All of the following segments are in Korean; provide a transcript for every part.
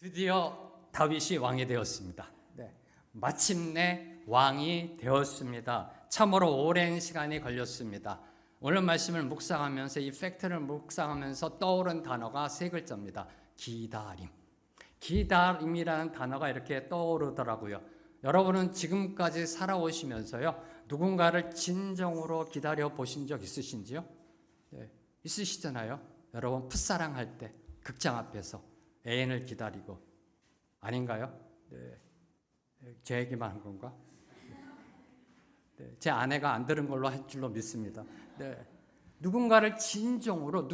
드디어 다윗이 왕이 되었습니다. 마침내 왕이 되었습니다. 참으로 오랜 시간이 걸렸습니다. 오늘 말씀을 묵상하면서 이 팩트를 묵상하면서 떠오른 단어가 세 글자입니다. 기다림. 기다림이라는 단어가 이렇게 떠오르더라고요. 여러분은 지금까지 살아오시면서요, 누군가를 진정으로 기다려 보신 적 있으신지요? 네, 있으시잖아요. 여러분 풋사랑할 때 극장 앞에서 애인을 기다리고, 아닌가요? 네. 제 얘기만 한 건가? 네. 제 아내가 안 들은 걸로 할 줄로 믿습니다. 네. 누군가를 진정으로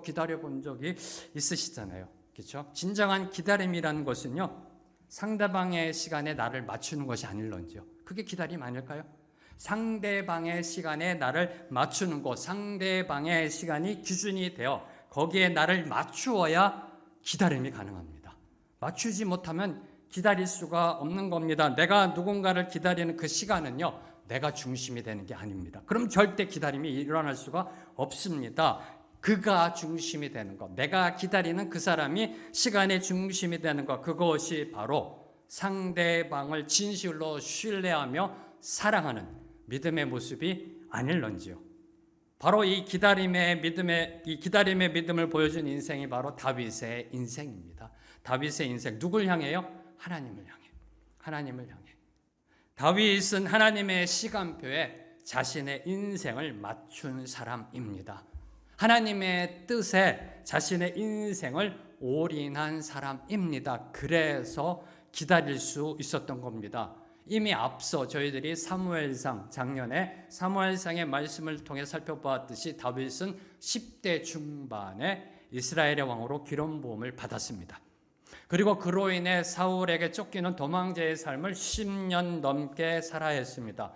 기다려 본 적이 있으시잖아요. 그렇죠? 진정한 기다림이라는 것은요, 상대방의 시간에 나를 맞추는 것이 아닐런지요. 그게 기다림 아닐까요? 상대방의 시간에 나를 맞추는 것, 상대방의 시간이 기준이 되어 거기에 나를 맞추어야 기다림이 가능합니다. 맞추지 못하면 기다릴 수가 없는 겁니다. 내가 누군가를 기다리는 그 시간은요, 내가 중심이 되는 게 아닙니다. 그럼 절대 기다림이 일어날 수가 없습니다. 그가 중심이 되는 것, 내가 기다리는 그 사람이 시간의 중심이 되는 것, 그것이 바로 상대방을 진실로 신뢰하며 사랑하는 믿음의 모습이 아닐런지요. 바로 이 기다림의 믿음을 보여준 인생이 바로 다윗의 인생입니다. 다윗의 인생, 누굴 향해요? 하나님을 향해. 다윗은 하나님의 시간표에 자신의 인생을 맞춘 사람입니다. 하나님의 뜻에 자신의 인생을 올인한 사람입니다. 그래서 기다릴 수 있었던 겁니다. 이미 앞서 저희들이 작년에 사무엘상의 말씀을 통해 살펴보았듯이 다윗은 10대 중반에 이스라엘의 왕으로 기름 부음을 받았습니다. 그리고 그로 인해 사울에게 쫓기는 도망자의 삶을 10년 넘게 살아야 했습니다.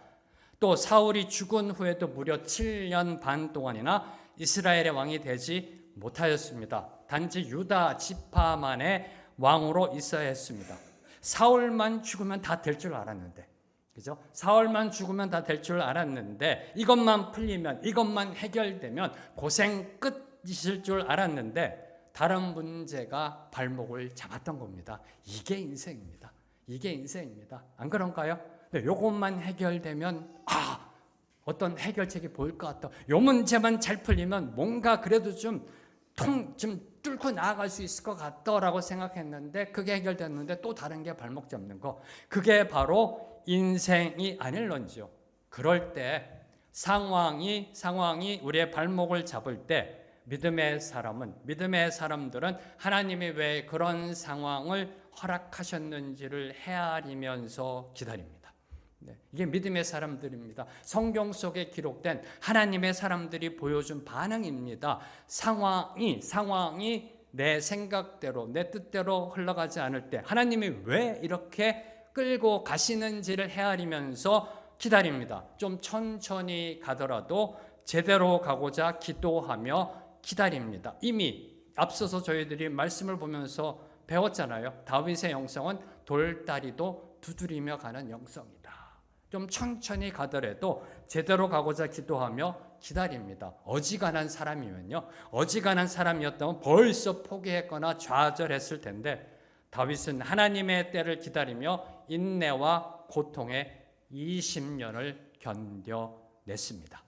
또 사울이 죽은 후에도 무려 7년 반 동안이나 이스라엘의 왕이 되지 못하였습니다. 단지 유다 지파만의 왕으로 있어야 했습니다. 사울만 죽으면 다 될 줄 알았는데, 그죠? 사울만 죽으면 다 될 줄 알았는데, 이것만 풀리면, 이것만 해결되면 고생 끝이실 줄 알았는데, 다른 문제가 발목을 잡았던 겁니다. 이게 인생입니다. 안 그런가요? 네, 이것만 해결되면 어떤 해결책이 보일 것 같다. 이 문제만 잘 풀리면 뭔가 그래도 좀 뚫고 나아갈 수 있을 것 같다라고 생각했는데, 그게 해결됐는데 또 다른 게 발목 잡는 거, 그게 바로 인생이 아닐런지요. 그럴 때 상황이 우리의 발목을 잡을 때 믿음의 사람들은 하나님이 왜 그런 상황을 허락하셨는지를 헤아리면서 기다립니다. 이게 믿음의 사람들입니다. 성경 속에 기록된 하나님의 사람들이 보여준 반응입니다. 상황이 내 생각대로, 내 뜻대로 흘러가지 않을 때 하나님이 왜 이렇게 끌고 가시는지를 헤아리면서 기다립니다. 좀 천천히 가더라도 제대로 가고자 기도하며 기다립니다. 이미 앞서서 저희들이 말씀을 보면서 배웠잖아요. 다윗의 영성은 돌다리도 두드리며 가는 영성이다. 좀 천천히 가더라도 제대로 가고자 기도하며 기다립니다. 어지간한 사람이었다면 벌써 포기했거나 좌절했을 텐데, 다윗은 하나님의 때를 기다리며 인내와 고통에 20년을 견뎌냈습니다.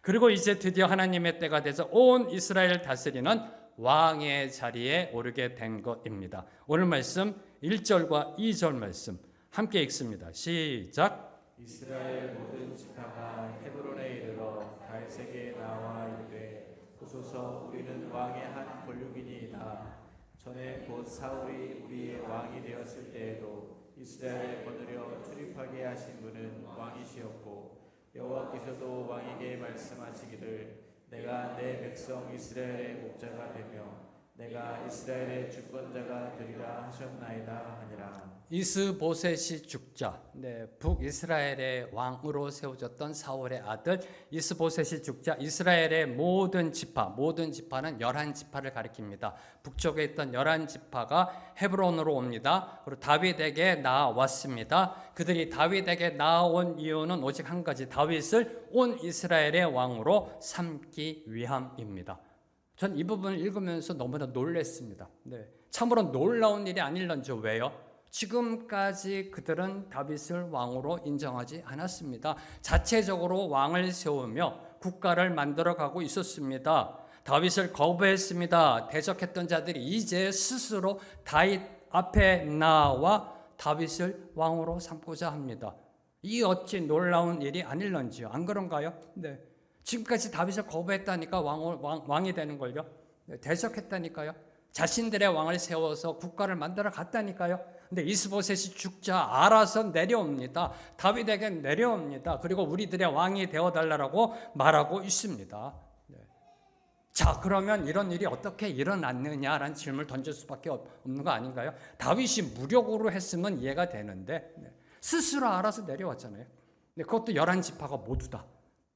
그리고 이제 드디어 하나님의 때가 돼서 온 이스라엘을 다스리는 왕의 자리에 오르게 된 것입니다. 오늘 말씀 1절과 2절 말씀 함께 읽습니다. 시작. 이스라엘 모든 지파가 헤브론에 이르러 다윗에게 나와 이르되 보소서, 우리는 왕의 한 권력이니이다. 전에 곧 사울이 우리의 왕이 되었을 때에도 이스라엘을 거느려 출입하게 하신 분은 왕이시었고, 여호와께서도 왕에게 말씀하시기를 내가 내 백성 이스라엘의 목자가 되며 내가 이스라엘의 주권자가 되리라 하셨나이다 하니라. 이스보셋이 죽자, 북이스라엘의 왕으로 세워졌던 사울의 아들 이스보셋이 죽자 이스라엘의 모든 지파는 11지파를 가리킵니다. 북쪽에 있던 11지파가 헤브론으로 옵니다. 그리고 다윗에게 나왔습니다. 그들이 다윗에게 나온 이유는 오직 한 가지, 다윗을 온 이스라엘의 왕으로 삼기 위함입니다. 전 이 부분을 읽으면서 너무나 놀랐습니다. 네. 참으로 놀라운 일이 아닐런지. 왜요? 지금까지 그들은 다윗을 왕으로 인정하지 않았습니다. 자체적으로 왕을 세우며 국가를 만들어가고 있었습니다. 다윗을 거부했습니다. 대적했던 자들이 이제 스스로 다윗 앞에 나와 다윗을 왕으로 삼고자 합니다. 이 어찌 놀라운 일이 아닐런지요. 안 그런가요? 네. 지금까지 다윗을 거부했다니까 왕이 되는 걸요. 네. 대적했다니까요. 자신들의 왕을 세워서 국가를 만들어 갔다니까요. 근데 이스보셋이 죽자 알아서 내려옵니다. 다윗에게 내려옵니다. 그리고 우리들의 왕이 되어달라고 말하고 있습니다. 네. 자, 그러면 이런 일이 어떻게 일어났느냐라는 질문을 던질 수밖에 없는 거 아닌가요? 다윗이 무력으로 했으면 이해가 되는데 네. 스스로 알아서 내려왔잖아요. 네, 그것도 11지파가 모두 다.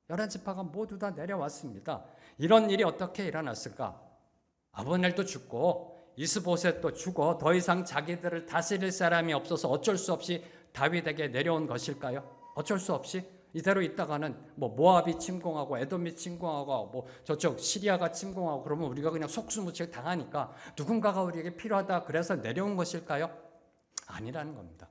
11지파가 모두 다 내려왔습니다. 이런 일이 어떻게 일어났을까? 아브넬도 죽고 이스보셋도 죽어 더 이상 자기들을 다스릴 사람이 없어서 어쩔 수 없이 다윗에게 내려온 것일까요? 어쩔 수 없이 이대로 있다가는 모압이 침공하고 에돔이 침공하고 저쪽 시리아가 침공하고 그러면 우리가 그냥 속수무책 당하니까 누군가가 우리에게 필요하다 그래서 내려온 것일까요? 아니라는 겁니다.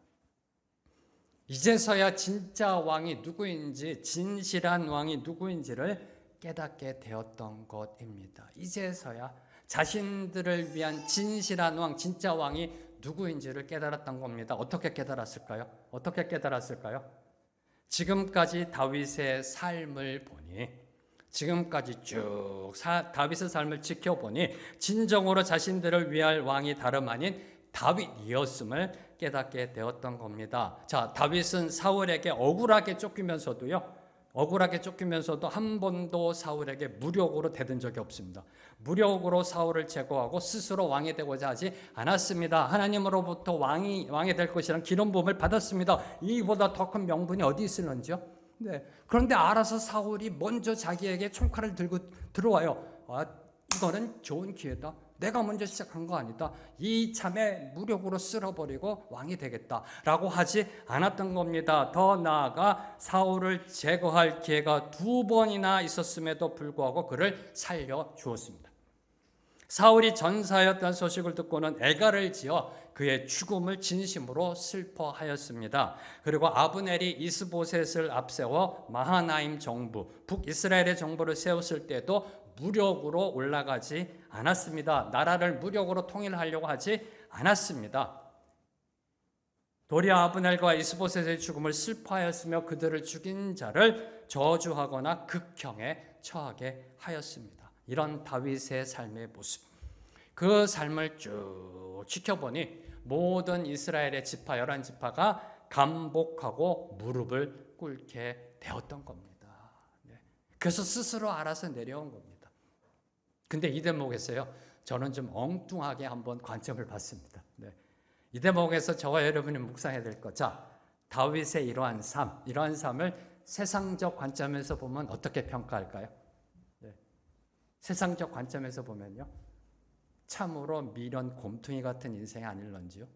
이제서야 진짜 왕이 누구인지, 진실한 왕이 누구인지를 깨닫게 되었던 것입니다. 이제서야 자신들을 위한 진실한 왕, 진짜 왕이 누구인지를 깨달았던 겁니다. 어떻게 깨달았을까요? 어떻게 깨달았을까요? 지금까지 다윗의 삶을 보니, 지금까지 쭉 다윗의 삶을 지켜보니 진정으로 자신들을 위할 왕이 다름 아닌 다윗이었음을 깨닫게 되었던 겁니다. 자, 다윗은 사울에게 억울하게 쫓기면서도 한 번도 사울에게 무력으로 대든 적이 없습니다. 무력으로 사울을 제거하고 스스로 왕이 되고자 하지 않았습니다. 하나님으로부터 왕이 될 것이라는 기름 부음을 받았습니다. 이보다 더 큰 명분이 어디 있을런지요? 네. 그런데 알아서 사울이 먼저 자기에게 총칼을 들고 들어와요. 이거는 좋은 기회다. 내가 먼저 시작한 거 아니다. 이참에 무력으로 쓸어버리고 왕이 되겠다라고 하지 않았던 겁니다. 더 나아가 사울을 제거할 기회가 2번이나 있었음에도 불구하고 그를 살려주었습니다. 사울이 전사였다는 소식을 듣고는 애가를 지어 그의 죽음을 진심으로 슬퍼하였습니다. 그리고 아브넬이 이스보셋을 앞세워 마하나임 정부, 북이스라엘의 정부를 세웠을 때도 무력으로 올라가지 않았습니다. 나라를 무력으로 통일하려고 하지 않았습니다. 도리어 아브넬과 이스보셋의 죽음을 슬퍼하였으며 그들을 죽인 자를 저주하거나 극형에 처하게 하였습니다. 이런 다윗의 삶의 모습, 그 삶을 쭉 지켜보니 모든 이스라엘의 지파 11지파가 감복하고 무릎을 꿇게 되었던 겁니다. 그래서 스스로 알아서 내려온 겁니다. 근데 이 대목에서요, 저는 좀 엉뚱하게 한번 관점을 봤습니다. 이 대목에서 저와 여러분이 묵상해야 될 것, 자, 다윗의 이러한 삶을 세상적 관점에서 보면 어떻게 평가할까요? 세상적 관점에서 보면요, 참으로 미련 곰퉁이 같은 인생이 아닐런지요?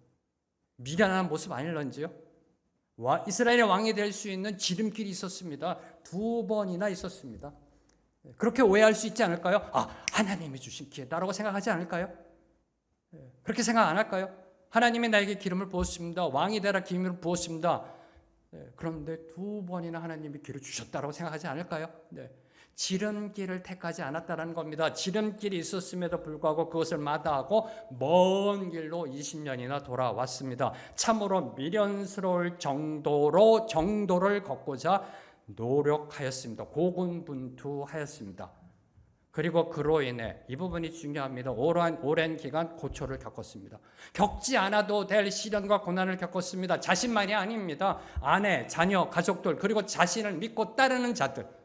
미련한 모습 아닐런지요? 이스라엘의 왕이 될 수 있는 지름길이 있었습니다. 2번이나 있었습니다. 그렇게 오해할 수 있지 않을까요? 하나님이 주신 기회다라고 생각하지 않을까요? 그렇게 생각 안 할까요? 하나님이 나에게 기름을 부었습니다. 왕이 되라 기름을 부었습니다. 그런데 2번이나 하나님이 기회를 주셨다라고 생각하지 않을까요? 지름길을 택하지 않았다는 겁니다. 지름길이 있었음에도 불구하고 그것을 마다하고 먼 길로 20년이나 돌아왔습니다. 참으로 미련스러울 정도를 걷고자 노력하였습니다. 고군분투하였습니다. 그리고 그로 인해 이 부분이 중요합니다. 오랜 기간 고초를 겪었습니다. 겪지 않아도 될 시련과 고난을 겪었습니다. 자신만이 아닙니다. 아내, 자녀, 가족들, 그리고 자신을 믿고 따르는 자들.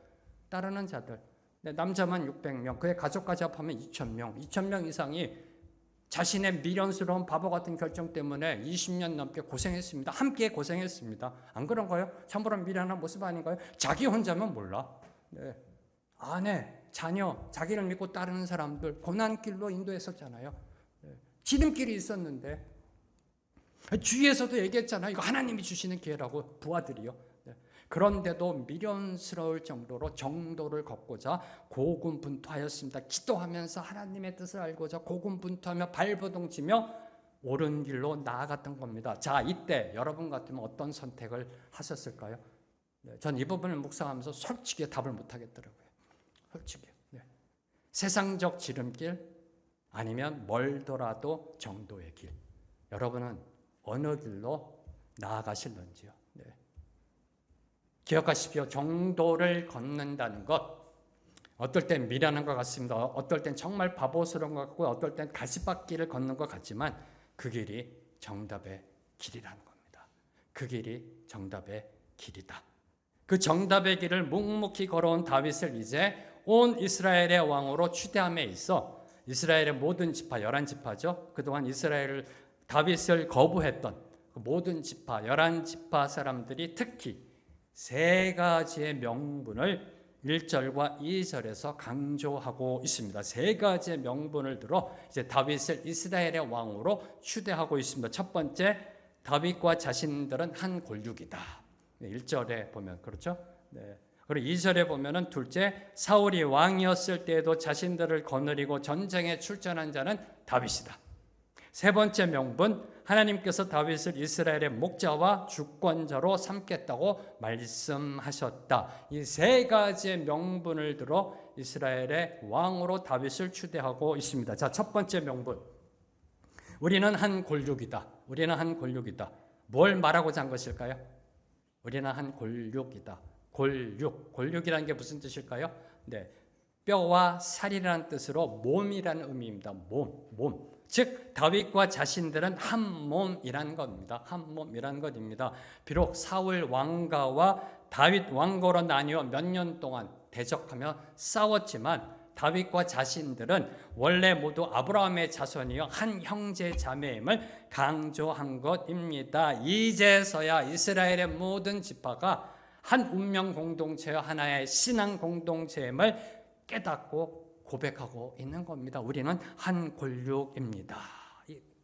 남자만 600명, 그의 가족까지 합하면 2,000명 이상이 자신의 미련스러운 바보 같은 결정 때문에 20년 넘게 고생했습니다. 함께 고생했습니다. 안 그런가요? 참으로 미련한 모습 아닌가요? 자기 혼자면 몰라. 아내, 자녀, 자기를 믿고 따르는 사람들 고난길로 인도했었잖아요. 지름길이 있었는데 주위에서도 얘기했잖아요. 이거 하나님이 주시는 기회라고, 부하들이요. 그런데도 미련스러울 정도로 정도를 걷고자 고군분투하였습니다. 기도하면서 하나님의 뜻을 알고자 고군분투하며 발버둥치며 옳은 길로 나아갔던 겁니다. 자, 이때 여러분 같으면 어떤 선택을 하셨을까요? 네, 전 이 부분을 묵상하면서 솔직히 답을 못 하겠더라고요. 솔직히. 네. 세상적 지름길 아니면 멀더라도 정도의 길. 여러분은 어느 길로 나아가실런지요? 네. 기억하십시오. 정도를 걷는다는 것. 어떨 땐 미련한 것 같습니다. 어떨 땐 정말 바보스러운 것 같고 어떨 땐 가시밭길을 걷는 것 같지만 그 길이 정답의 길이라는 겁니다. 그 길이 정답의 길이다. 그 정답의 길을 묵묵히 걸어온 다윗을 이제 온 이스라엘의 왕으로 추대함에 있어 이스라엘의 모든 지파, 11지파죠. 그동안 이스라엘을 다윗을 거부했던 그 모든 지파, 11지파 사람들이 특히 세 가지의 명분을 1절과 2절에서 강조하고 있습니다. 세 가지의 명분을 들어 이제 다윗을 이스라엘의 왕으로 추대하고 있습니다. 첫 번째, 다윗과 자신들은 한 골육이다. 1절에 보면 그렇죠? 네. 그리고 2절에 보면은 둘째, 사울이 왕이었을 때에도 자신들을 거느리고 전쟁에 출전한 자는 다윗이다. 세 번째 명분, 하나님께서 다윗을 이스라엘의 목자와 주권자로 삼겠다고 말씀하셨다. 이 세 가지의 명분을 들어 이스라엘의 왕으로 다윗을 추대하고 있습니다. 자, 첫 번째 명분. 우리는 한 골육이다. 우리는 한 골육이다. 뭘 말하고자 한 것일까요? 우리는 한 골육이다. 골육. 골육이라는 게 무슨 뜻일까요? 네. 뼈와 살이라는 뜻으로 몸이라는 의미입니다. 몸. 즉 다윗과 자신들은 한 몸이라는 겁니다. 한 몸이라는 것입니다. 비록 사울 왕가와 다윗 왕가로 나뉘어 몇 년 동안 대적하며 싸웠지만 다윗과 자신들은 원래 모두 아브라함의 자손이요 한 형제 자매임을 강조한 것입니다. 이제서야 이스라엘의 모든 지파가 한 운명 공동체와 하나의 신앙 공동체임을 깨닫고 고백하고 있는 겁니다. 우리는 한 골육입니다.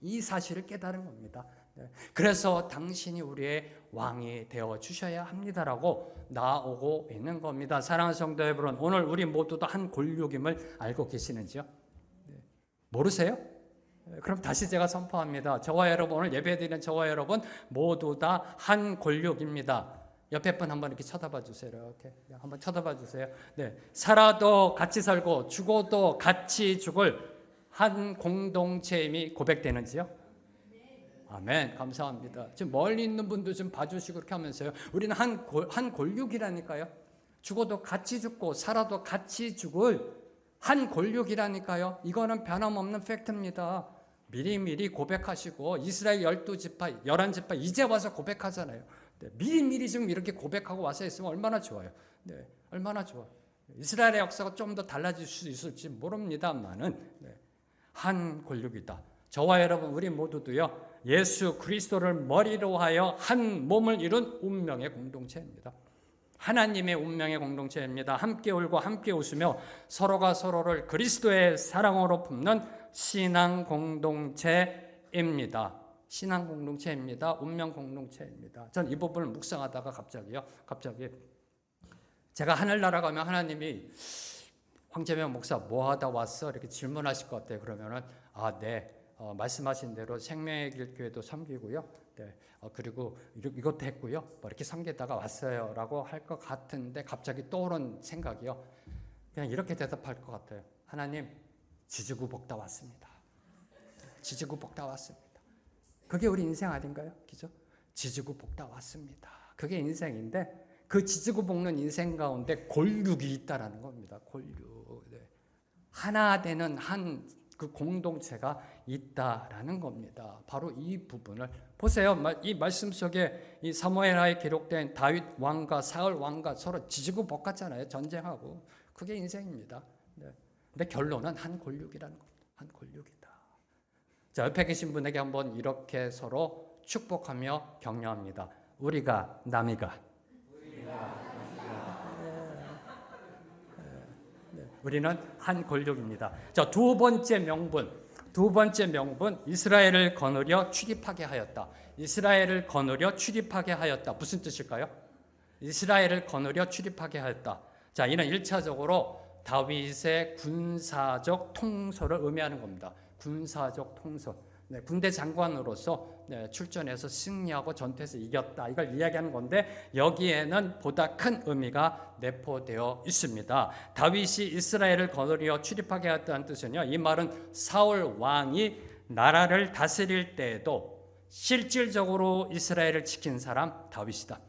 이 사실을 깨달은 겁니다. 그래서 당신이 우리의 왕이 되어 주셔야 합니다라고 나오고 있는 겁니다. 사랑하는 성도 여러분, 오늘 우리 모두도 한 골육임을 알고 계시는지요? 모르세요? 그럼 다시 제가 선포합니다. 저와 여러분, 오늘 예배드리는 저와 여러분 모두 다 한 골육입니다. 옆에 분 한번 이렇게 쳐다봐 주세요. 이렇게 한번 쳐다봐 주세요. 네, 살아도 같이 살고 죽어도 같이 죽을 한 공동체임이 고백되는지요? 아멘. 감사합니다. 지금 멀리 있는 분도 좀 봐주시고 그렇게 하면서요. 우리는 한 골육이라니까요. 죽어도 같이 죽고 살아도 같이 죽을 한 골육이라니까요. 이거는 변함없는 팩트입니다. 미리미리 고백하시고 이스라엘 12지파, 11지파 이제 와서 고백하잖아요. 네, 미리미리 좀 이렇게 고백하고 와서 있으면 얼마나 좋아요. 네, 얼마나 좋아요. 이스라엘의 역사가 좀 더 달라질 수 있을지 모릅니다만은 한 골육이다. 저와 여러분 우리 모두도요. 예수 그리스도를 머리로 하여 한 몸을 이룬 운명의 공동체입니다. 하나님의 운명의 공동체입니다. 함께 울고 함께 웃으며 서로가 서로를 그리스도의 사랑으로 품는 신앙 공동체입니다. 신앙 공동체입니다. 운명 공동체입니다. 전 이 부분을 묵상하다가 갑자기 제가 하늘 날아가면 하나님이 황재명 목사 뭐 하다 왔어? 이렇게 질문하실 것 같아요. 그러면은 네. 말씀하신 대로 생명의 길 교회도 섬기고요. 네. 그리고 이것도 했고요. 뭐 이렇게 섬기다가 왔어요라고 할 것 같은데 갑자기 떠오른 생각이요. 그냥 이렇게 대답할 것 같아요. 하나님, 지지구 볶다 왔습니다. 지지구 볶다 왔습니다. 그게 우리 인생 아닌가요? 그죠? 지지구 볶다 왔습니다. 그게 인생인데 그 지지구 볶는 인생 가운데 골육이 있다라는 겁니다. 골육. 네. 하나 되는 한 그 공동체가 있다라는 겁니다. 바로 이 부분을 보세요. 이 말씀 속에 이 사무엘하에 기록된 다윗 왕과 사울 왕과 서로 지지고 볶았잖아요. 전쟁하고. 그게 인생입니다. 네. 근데 결론은 한 골육이라는 겁니다. 한 골육이다. 자, 옆에 계신 분에게 한번 이렇게 서로 축복하며 격려합니다. 우리가 남이가. 우리는 한 골육입니다. 자, 두 번째 명분, 이스라엘을 거느려 출입하게 하였다. 이스라엘을 거느려 출입하게 하였다. 무슨 뜻일까요? 이스라엘을 거느려 출입하게 하였다. 자, 이는 1차적으로 다윗의 군사적 통솔을 의미하는 겁니다. 군사적 통솔. 네, 군대 장관으로서 출전해서 승리하고 전투에서 이겼다. 이걸 이야기하는 건데 여기에는 보다 큰 의미가 내포되어 있습니다. 다윗이 이스라엘을 거느려 출입하게 했다는 뜻은요. 이 말은 사울 왕이 나라를 다스릴 때에도 실질적으로 이스라엘을 지킨 사람 다윗이다.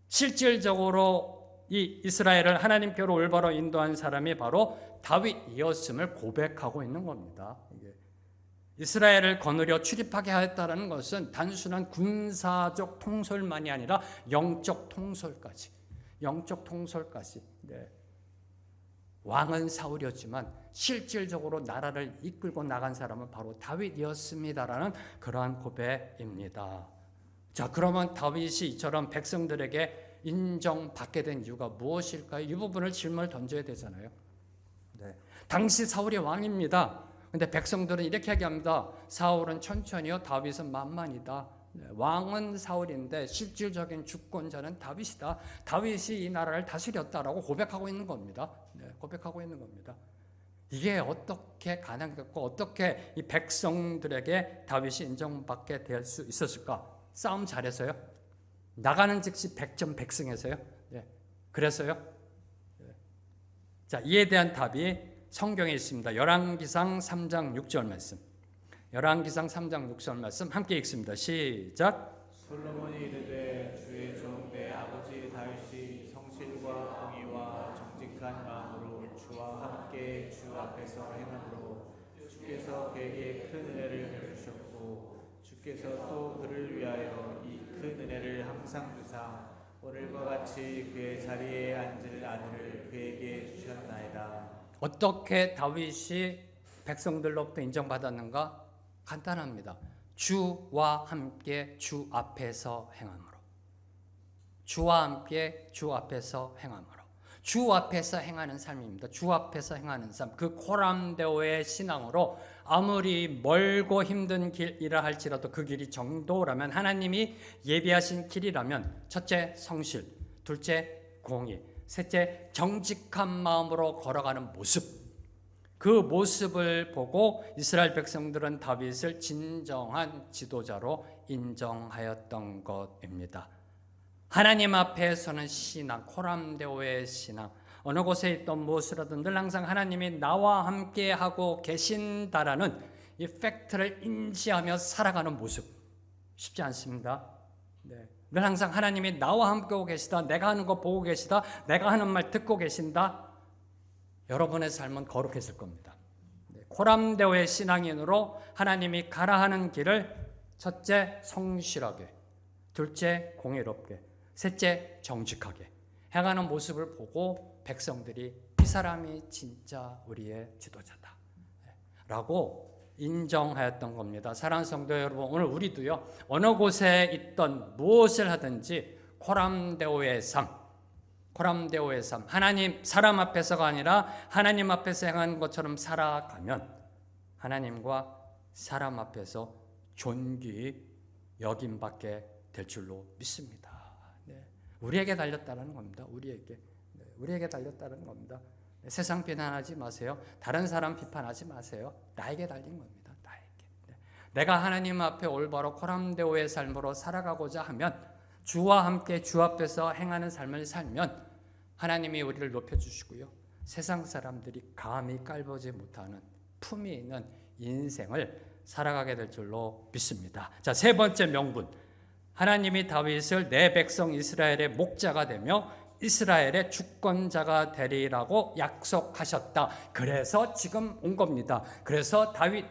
실질적으로 이 이스라엘을 하나님께로 올바로 인도한 사람이 바로 다윗이었음을 고백하고 있는 겁니다. 이스라엘을 거느려 출입하게 하였다는 것은 단순한 군사적 통솔만이 아니라 영적 통솔까지. 네. 왕은 사울이었지만 실질적으로 나라를 이끌고 나간 사람은 바로 다윗이었습니다라는 그러한 고백입니다. 자, 그러면 다윗이 이처럼 백성들에게 인정받게 된 이유가 무엇일까요? 이 부분을 질문을 던져야 되잖아요. 네. 당시 사울이 왕입니다. 근데 백성들은 이렇게 얘기합니다. 사울은 천천히요, 다윗은 만만이다. 네, 왕은 사울인데 실질적인 주권자는 다윗이다. 다윗이 이 나라를 다스렸다라고 고백하고 있는 겁니다. 네, 고백하고 있는 겁니다. 이게 어떻게 가능했고 어떻게 이 백성들에게 다윗이 인정받게 될 수 있었을까? 싸움 잘해서요? 나가는 즉시 100점 100승해서요? 네, 그래서요? 네. 자, 이에 대한 답이 성경에 있습니다. 열왕기상 3장 6절 말씀. 열왕기상 3장 6절 말씀 함께 읽습니다. 시작. 솔로몬이 이르되 주의 종 내 아버지 다윗이 성실과 공의와 정직한 마음으로 주와 함께 주 앞에서 행함으로 주께서 그에게 큰 은혜를 베푸셨고 주께서 또 그를 위하여 이 큰 은혜를 항상 주사 오늘과 같이 그의 자리에 앉을 아들을 그에게 주셨나이다. 어떻게 다윗이 백성들로부터 인정받았는가? 간단합니다. 주와 함께 주 앞에서 행함으로. 주와 함께 주 앞에서 행함으로. 주 앞에서 행하는 삶입니다. 주 앞에서 행하는 삶. 그 코람데오의 신앙으로 아무리 멀고 힘든 길이라 할지라도 그 길이 정도라면, 하나님이 예비하신 길이라면, 첫째 성실, 둘째 공의, 셋째 정직한 마음으로 걸어가는 모습, 그 모습을 보고 이스라엘 백성들은 다윗을 진정한 지도자로 인정하였던 것입니다. 하나님 앞에 서는 신앙, 코람데오의 신앙, 어느 곳에 있던 무엇이라든 늘 항상 하나님이 나와 함께 하고 계신다라는 이 팩트를 인지하며 살아가는 모습, 쉽지 않습니다. 네. 늘 항상 하나님이 나와 함께 하고 계시다, 내가 하는 거 보고 계시다, 내가 하는 말 듣고 계신다. 여러분의 삶은 거룩해질 겁니다. 코람데오의 신앙인으로 하나님이 가라 하는 길을 첫째 성실하게, 둘째 공의롭게, 셋째 정직하게 행하는 모습을 보고 백성들이 이 사람이 진짜 우리의 지도자다 라고 인정하였던 겁니다. 사랑하는 성도 여러분, 오늘 우리도요, 어느 곳에 있던 무엇을 하든지 코람데오의 삶, 하나님, 사람 앞에서가 아니라 하나님 앞에서 행하는 것처럼 살아가면 하나님과 사람 앞에서 존귀 여김받게 될 줄로 믿습니다. 네. 우리에게 달렸다는 겁니다. 우리에게 달렸다는 겁니다. 세상 비난하지 마세요. 다른 사람 비판하지 마세요. 나에게 달린 겁니다. 나에게. 네. 내가 하나님 앞에 올바로 코람데오의 삶으로 살아가고자 하면, 주와 함께 주 앞에서 행하는 삶을 살면 하나님이 우리를 높여주시고요, 세상 사람들이 감히 깔보지 못하는 품이 있는 인생을 살아가게 될 줄로 믿습니다. 자, 세 번째 명분. 하나님이 다윗을 내 백성 이스라엘의 목자가 되며 이스라엘의 주권자가 되리라고 약속하셨다. 그래서 지금 온 겁니다. 그래서 다윗,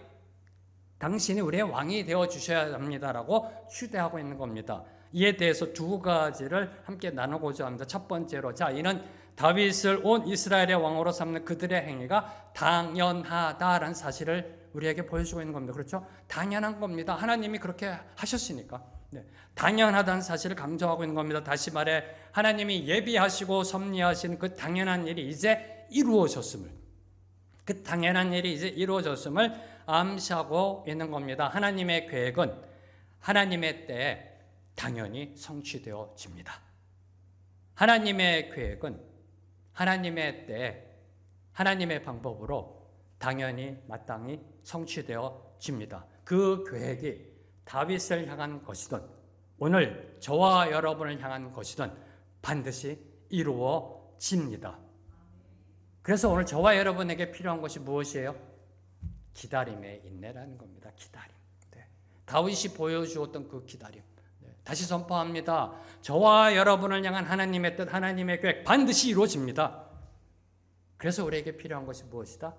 당신이 우리의 왕이 되어 주셔야 합니다라고 추대하고 있는 겁니다. 이에 대해서 두 가지를 함께 나누고자 합니다. 첫 번째로, 자, 이는 다윗을 온 이스라엘의 왕으로 삼는 그들의 행위가 당연하다라는 사실을 우리에게 보여주고 있는 겁니다. 그렇죠? 당연한 겁니다. 하나님이 그렇게 하셨으니까. 네. 당연하다는 사실을 강조하고 있는 겁니다. 다시 말해, 하나님이 예비하시고 섭리하신 그 당연한 일이 이제 이루어졌음을, 그 당연한 일이 이제 이루어졌음을 암시하고 있는 겁니다. 하나님의 계획은 하나님의 때에 당연히 성취되어집니다. 하나님의 계획은 하나님의 때에 하나님의 방법으로 당연히 마땅히 성취되어집니다. 그 계획이 다윗을 향한 것이든 오늘 저와 여러분을 향한 것이든 반드시 이루어집니다. 그래서 오늘 저와 여러분에게 필요한 것이 무엇이에요? 기다림의 인내라는 겁니다. 기다림. 네. 다윗이 보여주었던 그 기다림. 네. 다시 선포합니다. 저와 여러분을 향한 하나님의 뜻, 하나님의 계획 반드시 이루어집니다. 그래서 우리에게 필요한 것이 무엇이다?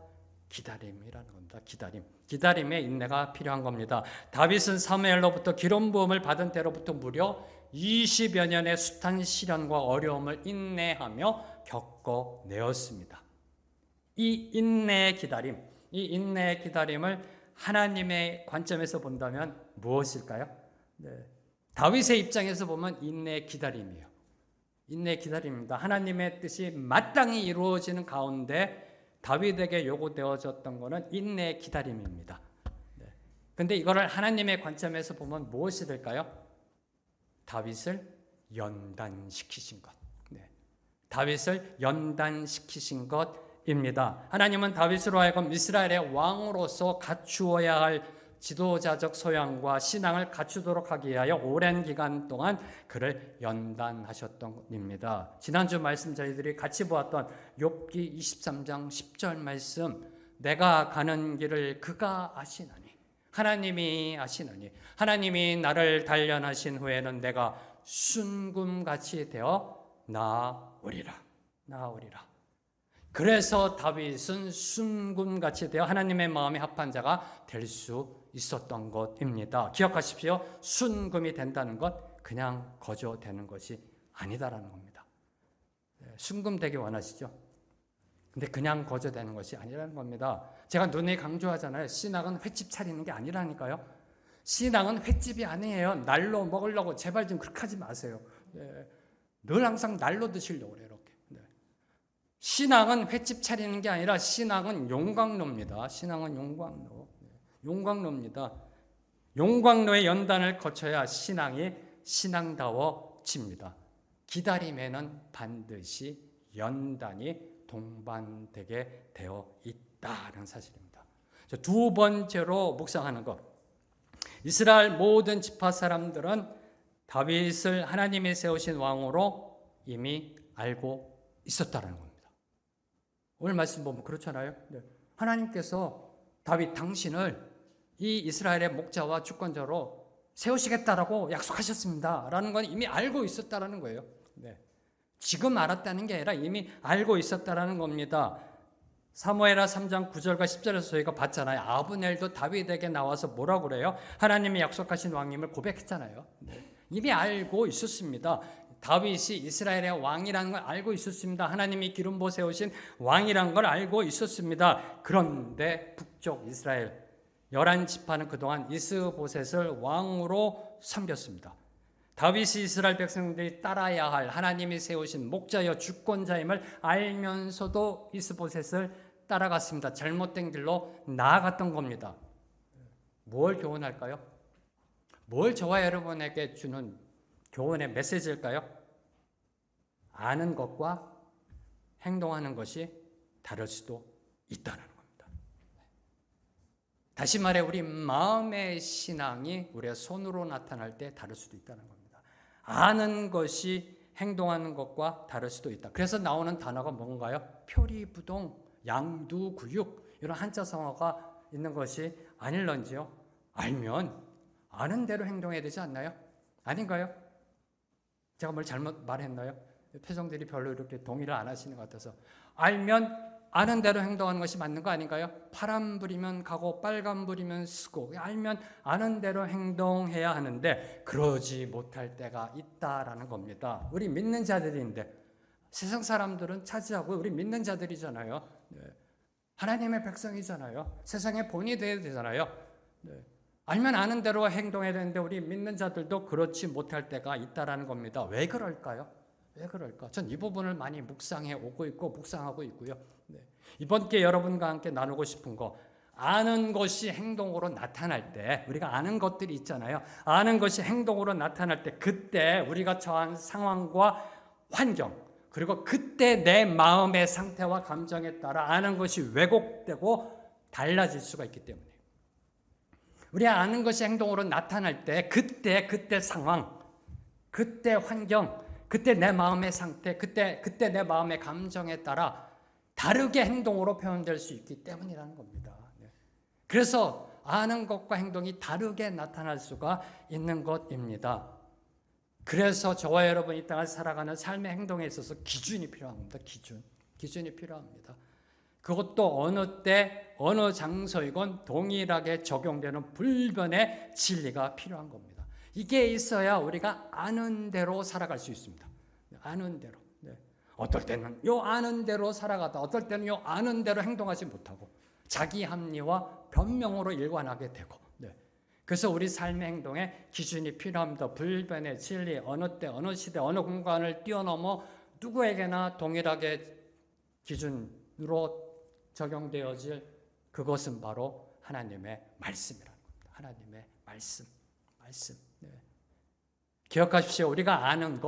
기다림이라는 겁니다. 기다림. 기다림의 인내가 필요한 겁니다. 다윗은 사무엘로부터 기름 부음을 받은 때로부터 무려 20여 년의 숱한 시련과 어려움을 인내하며 겪어내었습니다. 이 인내의 기다림을 하나님의 관점에서 본다면 무엇일까요? 네. 다윗의 입장에서 보면 인내의 기다림이에요. 인내의 기다림입니다. 하나님의 뜻이 마땅히 이루어지는 가운데 다윗에게 요구되어졌던 것은 인내의 기다림입니다. 그런데 이거를 하나님의 관점에서 보면 무엇이 될까요? 다윗을 연단시키신 것. 네. 다윗을 연단시키신 것입니다. 하나님은 다윗으로 하여금 이스라엘의 왕으로서 갖추어야 할 지도자적 소양과 신앙을 갖추도록 하기 위하여 오랜 기간 동안 그를 연단하셨던 것입니다. 지난주 말씀 저희들이 같이 보았던 욥기 23장 10절 말씀, 내가 가는 길을 그가 아시나니, 하나님이 아시나니, 하나님이 나를 단련하신 후에는 내가 순금같이 되어 나으리라. 그래서 다윗은 순금같이 되어 하나님의 마음에 합한 자가 될 수 있었던 것입니다. 기억하십시오. 순금이 된다는 것 그냥 거저 되는 것이 아니다라는 겁니다. 순금 되기 원하시죠? 근데 그냥 거저 되는 것이 아니라는 겁니다. 제가 눈에 강조하잖아요. 신앙은 횟집 차리는 게 아니라니까요. 신앙은 횟집이 아니에요. 날로 먹으려고 제발 좀 그렇게 하지 마세요. 늘 항상 날로 드시려고 그래요. 이렇게. 신앙은 횟집 차리는 게 아니라 신앙은 용광로입니다. 신앙은 용광로입니다. 용광로의 연단을 거쳐야 신앙이 신앙다워집니다. 기다림에는 반드시 연단이 동반되게 되어 있다는 사실입니다. 두 번째로 묵상하는 것. 이스라엘 모든 지파 사람들은 다윗을 하나님이 세우신 왕으로 이미 알고 있었다는 겁니다. 오늘 말씀 보면 그렇잖아요. 하나님께서 다윗 당신을 이 이스라엘의 목자와 주권자로 세우시겠다라고 약속하셨습니다. 라는 건 이미 알고 있었다라는 거예요. 지금 알았다는 게 아니라 이미 알고 있었다라는 겁니다. 사무엘하 3장 9절과 10절에서 저희가 봤잖아요. 아브넬도 다윗에게 나와서 뭐라고 그래요? 하나님이 약속하신 왕임을 고백했잖아요. 이미 알고 있었습니다. 다윗이 이스라엘의 왕이라는 걸 알고 있었습니다. 하나님이 기름 부어 세우신 왕이라는 걸 알고 있었습니다. 그런데 북쪽 이스라엘 11지파는 그동안 이스보셋을 왕으로 섬겼습니다. 다윗이 이스라엘 백성들이 따라야 할 하나님이 세우신 목자여 주권자임을 알면서도 이스보셋을 따라갔습니다. 잘못된 길로 나아갔던 겁니다. 뭘 교훈할까요? 뭘 저와 여러분에게 주는 교훈의 메시지일까요? 아는 것과 행동하는 것이 다를 수도 있다는 겁니다. 다시 말해 우리 마음의 신앙이 우리의 손으로 나타날 때 다를 수도 있다는 겁니다. 아는 것이 행동하는 것과 다를 수도 있다. 그래서 나오는 단어가 뭔가요? 표리부동, 양두구육 이런 한자 성어가 있는 것이 아닐런지요? 알면 아는 대로 행동해야 되지 않나요? 아닌가요? 제가 뭘 잘못 말했나요? 표정들이 별로 이렇게 동의를 안 하시는 것 같아서. 알면 아는 대로 행동하는 것이 맞는 거 아닌가요? 파란 불이면 가고 빨간 불이면 쓰고 알면 아는 대로 행동해야 하는데 그러지 못할 때가 있다라는 겁니다. 우리 믿는 자들인데 세상 사람들은 차지하고 우리 믿는 자들이잖아요. 하나님의 백성이잖아요. 세상의 본이 되어야 되잖아요. 알면 아는 대로 행동해야 되는데 우리 믿는 자들도 그렇지 못할 때가 있다라는 겁니다. 왜 그럴까요? 왜 그럴까? 전 이 부분을 많이 묵상해 오고 있고 묵상하고 있고요. 이번 기회에 여러분과 함께 나누고 싶은 거, 아는 것이 행동으로 나타날 때, 우리가 아는 것들이 있잖아요. 아는 것이 행동으로 나타날 때, 그때 우리가 처한 상황과 환경, 그리고 그때 내 마음의 상태와 감정에 따라 아는 것이 왜곡되고 달라질 수가 있기 때문에 우리 아는 것이 행동으로 나타날 때 그때 상황, 그때 환경, 그때 내 마음의 상태, 그때 내 마음의 감정에 따라 다르게 행동으로 표현될 수 있기 때문이라는 겁니다. 그래서 아는 것과 행동이 다르게 나타날 수가 있는 것입니다. 그래서 저와 여러분이 이 땅을 살아가는 삶의 행동에 있어서 기준이 필요합니다. 기준이 필요합니다. 그것도 어느 때 어느 장소이건 동일하게 적용되는 불변의 진리가 필요한 겁니다. 이게 있어야 우리가 아는 대로 살아갈 수 있습니다. 아는 대로. 어떨 때는 요 아는 대로 살아가다 어떨 때는 요 아는 대로 행동하지 못하고 자기 합리와 변명으로 일관하게 되고 그래서 우리 삶의 행동에 기준이 필요합니다. 불변의 진리, 어느 때, 어느 시대, 어느 공간을 뛰어넘어 누구에게나 동일하게 기준으로 적용되어질 그것은 바로 하나님의 말씀이라는 겁니다. 하나님의 말씀. 기억하십시오. 우리가 아는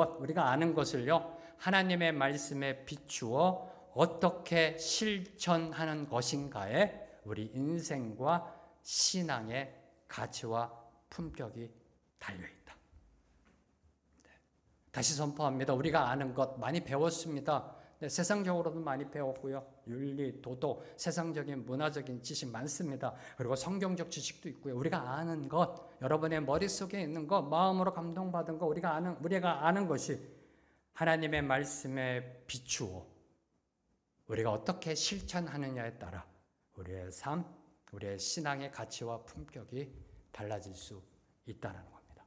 것을요, 하나님의 말씀에 비추어 어떻게 실천하는 것인가에 우리 인생과 신앙의 가치와 품격이 달려있다. 다시 선포합니다. 우리가 아는 것 많이 배웠습니다. 세상적으로도 많이 배웠고요. 윤리, 도덕, 세상적인 문화적인 지식 많습니다. 그리고 성경적 지식도 있고요. 우리가 아는 것, 여러분의 머릿속에 있는 것, 마음으로 감동받은 것, 우리가 아는 것이 하나님의 말씀에 비추어 우리가 어떻게 실천하느냐에 따라 우리의 삶, 우리의 신앙의 가치와 품격이 달라질 수 있다는 겁니다.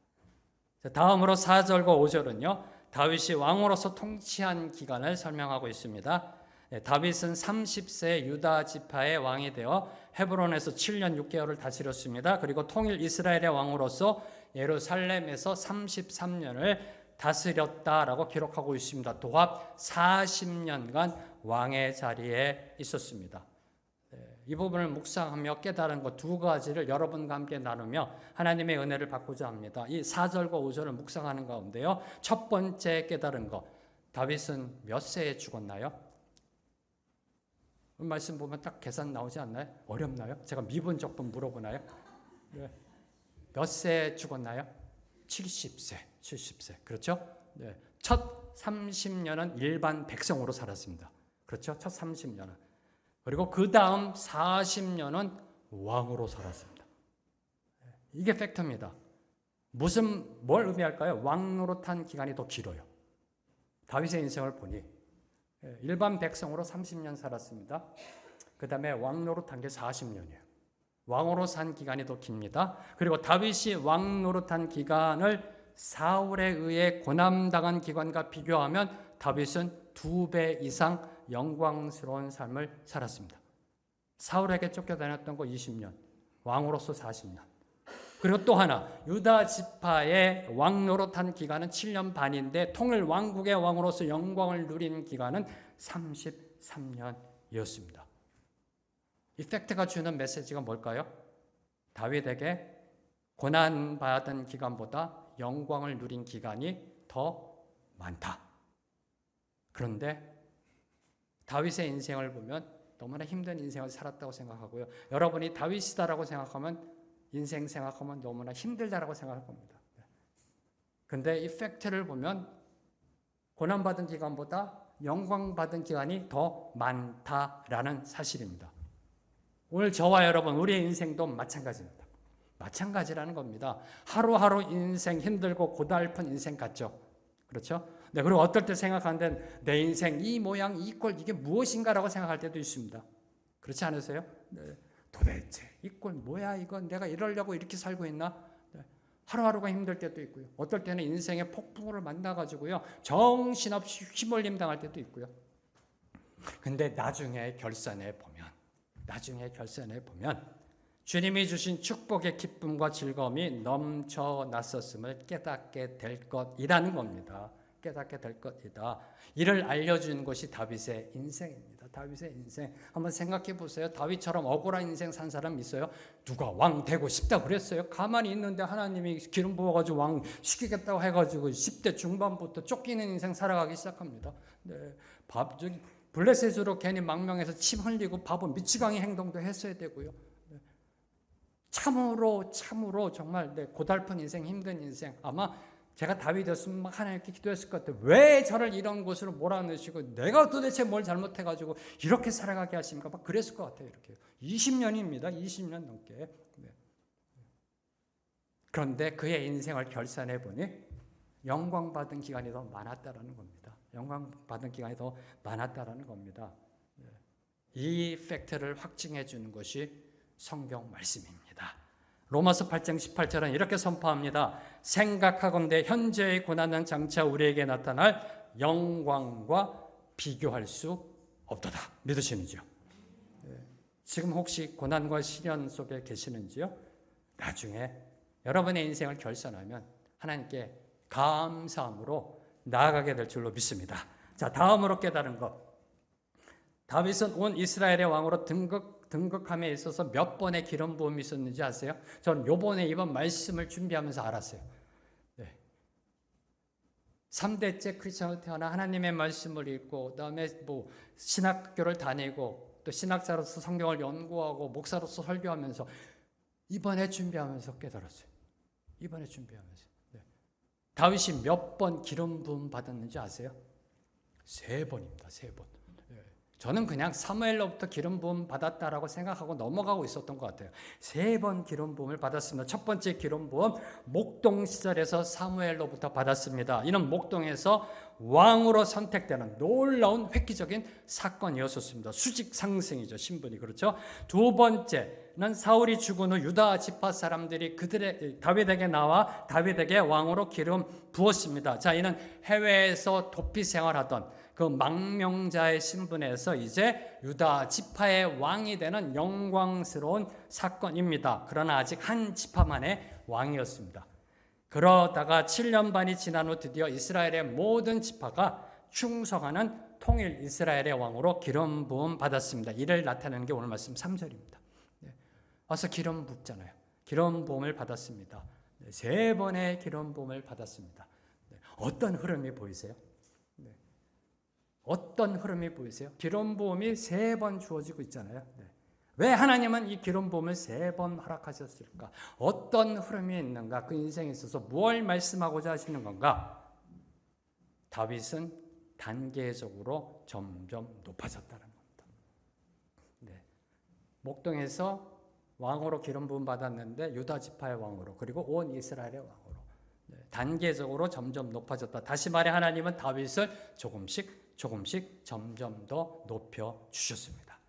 다음으로 4절과 5절은요. 다윗이 왕으로서 통치한 기간을 설명하고 있습니다. 다윗은 30세 유다 지파의 왕이 되어 헤브론에서 7년 6개월을 다스렸습니다. 그리고 통일 이스라엘의 왕으로서 예루살렘에서 33년을 다스렸다라고 기록하고 있습니다. 도합 40년간 왕의 자리에 있었습니다. 이 부분을 묵상하며 깨달은 것 두 가지를 여러분과 함께 나누며 하나님의 은혜를 받고자 합니다. 이 4절과 5절을 묵상하는 가운데요. 첫 번째 깨달은 것, 다윗은 몇 세에 죽었나요? 말씀 보면 딱 계산 나오지 않나요? 어렵나요? 제가 미분적분 물어보나요? 네. 몇 세에 죽었나요? 70세. 그렇죠? 네. 첫 30년은 일반 백성으로 살았습니다. 그렇죠? 첫 30년은. 그리고 그 다음 40년은 왕으로 살았습니다. 이게 팩트입니다. 뭘 의미할까요? 왕 노릇한 기간이 더 길어요. 다윗의 인생을 보니 일반 백성으로 30년 살았습니다. 그 다음에 왕 노릇한 게 40년이에요. 왕으로 산 기간이 더 깁니다. 그리고 다윗이 왕 노릇한 기간을 사울에 의해 고난당한 기간과 비교하면 다윗은 2배 이상 영광스러운 삶을 살았습니다. 사울에게 쫓겨다녔던 거 20년, 왕으로서 40년. 그리고 또 하나, 유다 지파의 왕 노릇한 기간은 7년 반인데 통일 왕국의 왕으로서 영광을 누린 기간은 33년이었습니다. 이 팩트가 주는 메시지가 뭘까요? 다윗에게 고난받은 기간보다 영광을 누린 기간이 더 많다. 그런데 다윗의 인생을 보면 너무나 힘든 인생을 살았다고 생각하고요. 여러분이 다윗이다라고 생각하면 인생 생각하면 너무나 힘들다라고 생각할 겁니다. 그런데 이 팩트를 보면 고난받은 기간보다 영광받은 기간이 더 많다라는 사실입니다. 오늘 저와 여러분 우리의 인생도 마찬가지입니다. 마찬가지라는 겁니다. 하루하루 인생 힘들고 고달픈 인생 같죠? 그렇죠? 네, 그리고 어떨 때 생각하는데 내 인생 이 모양 이 꼴 이게 무엇인가라고 생각할 때도 있습니다. 그렇지 않으세요? 네. 도대체 이 꼴 뭐야 이건 내가 이러려고 이렇게 살고 있나? 네. 하루하루가 힘들 때도 있고요. 어떨 때는 인생의 폭풍을 만나가지고요 정신없이 휘몰림 당할 때도 있고요. 근데 나중에 결산해 보면 주님이 주신 축복의 기쁨과 즐거움이 넘쳐났었음을 깨닫게 될 것이라는 겁니다. 깨닫게 될 것이다. 이를 알려준 것이 다윗의 인생입니다. 다윗의 인생 한번 생각해 보세요. 다윗처럼 억울한 인생 산 사람 있어요? 누가 왕 되고 싶다 그랬어요? 가만히 있는데 하나님이 기름 부어가지고 왕 시키겠다고 해가지고 10대 중반부터 쫓기는 인생 살아가기 시작합니다. 네, 저기 블레셋으로 괜히 망명해서 침 흘리고 바보 미치광이 행동도 했어야 되고요. 네. 참으로 정말 고달픈 인생, 힘든 인생. 아마 제가 다윗이었으면 막 하나님께 기도했을 것 같아요. 왜 저를 이런 곳으로 몰아넣으시고 내가 도대체 뭘 잘못해가지고 이렇게 살아가게 하십니까? 막 그랬을 것 같아요. 이렇게 20년입니다. 20년 넘게. 네. 그런데 그의 인생을 결산해 보니 영광받은 기간이 더 많았다라는 겁니다. 영광받은 기간이 더 많았다라는 겁니다. 이 팩트를 확증해 주는 것이 성경 말씀입니다. 로마서 8장 18절은 이렇게 선포합니다. 생각하건대 현재의 고난은 장차 우리에게 나타날 영광과 비교할 수 없도다. 믿으시는지요? 지금 혹시 고난과 시련 속에 계시는지요? 나중에 여러분의 인생을 결산하면 하나님께 감사함으로 나아가게 될 줄로 믿습니다. 자, 다음으로 깨달은 것. 다윗은 온 이스라엘의 왕으로 등극함에 있어서 몇 번의 기름 부음이 있었는지 아세요? 저는 요번에 이번 말씀을 준비하면서 알았어요. 네. 3대째 크리스천으로 태어나 하나님의 말씀을 읽고 그다음에 신학교를 다니고 또 신학자로서 성경을 연구하고 목사로서 설교하면서 이번에 준비하면서 깨달았어요. 이번에 준비하면서. 네. 다윗이 몇 번 기름 부음 받았는지 아세요? 3번입니다. 3번. 저는 그냥 사무엘로부터 기름 부음 받았다라고 생각하고 넘어가고 있었던 것 같아요. 3번 기름 부음을 받았습니다. 첫 번째 기름 부음 목동 시절에서 사무엘로부터 받았습니다. 이는 목동에서 왕으로 선택되는 놀라운 획기적인 사건이었습니다. 수직 상승이죠. 신분이. 그렇죠? 두 번째는 사울이 죽은 후 유다 지파 사람들이 다윗에게 나와 다윗에게 왕으로 기름 부었습니다. 자, 이는 해외에서 도피 생활하던 그 망명자의 신분에서 이제 유다 지파의 왕이 되는 영광스러운 사건입니다. 그러나 아직 한 지파만의 왕이었습니다. 그러다가 7년 반이 지난 후 드디어 이스라엘의 모든 지파가 충성하는 통일 이스라엘의 왕으로 기름 부음 받았습니다. 이를 나타내는 게 오늘 말씀 3절입니다. 와서 기름 붓잖아요. 기름 부음을 받았습니다. 3번의 기름 부음을 받았습니다. 어떤 흐름이 보이세요? 어떤 흐름이 보이세요? 기름 부음이 3번 주어지고 있잖아요. 왜 하나님은 이 기름 부음을 3번 허락하셨을까? 어떤 흐름이 있는가? 그 인생에 있어서 무엇을 말씀하고자 하시는 건가? 다윗은 단계적으로 점점 높아졌다는 겁니다. 목동에서 왕으로 기름 부음 받았는데 유다 지파의 왕으로, 그리고 온 이스라엘의 왕으로 단계적으로 점점 높아졌다. 다시 말해 하나님은 다윗을 조금씩 점점 더 높여 주셨습니다.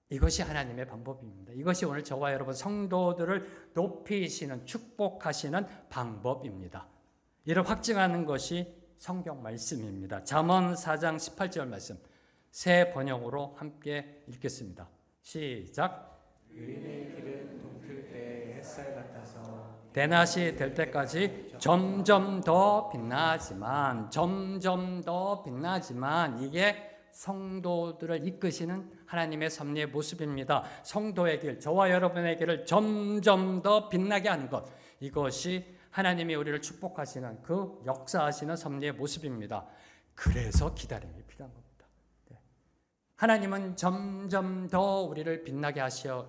이것이 하나님의 방법입니다. 이것이 오늘 저와 여러분 성도들을 높이시는, 축복하시는 방법입니다. 이를 확증하는 것이 성경 말씀입니다. 잠언 4장 18절 말씀 새 번역으로 함께 읽겠습니다. 시작. 의인의 길은 동틀 때 햇살 같아서 대낮이 될 때까지 점점 더 빛나지만 이게 성도들을 이끄시는 하나님의 섭리의 모습입니다. 성도의 길, 저와 여러분의 길을 점점 더 빛나게 하는 것, 이것이 하나님이 우리를 축복하시는 그 역사하시는 섭리의 모습입니다. 그래서 기다림이 필요한 겁니다. 하나님은 점점 더 우리를 빛나게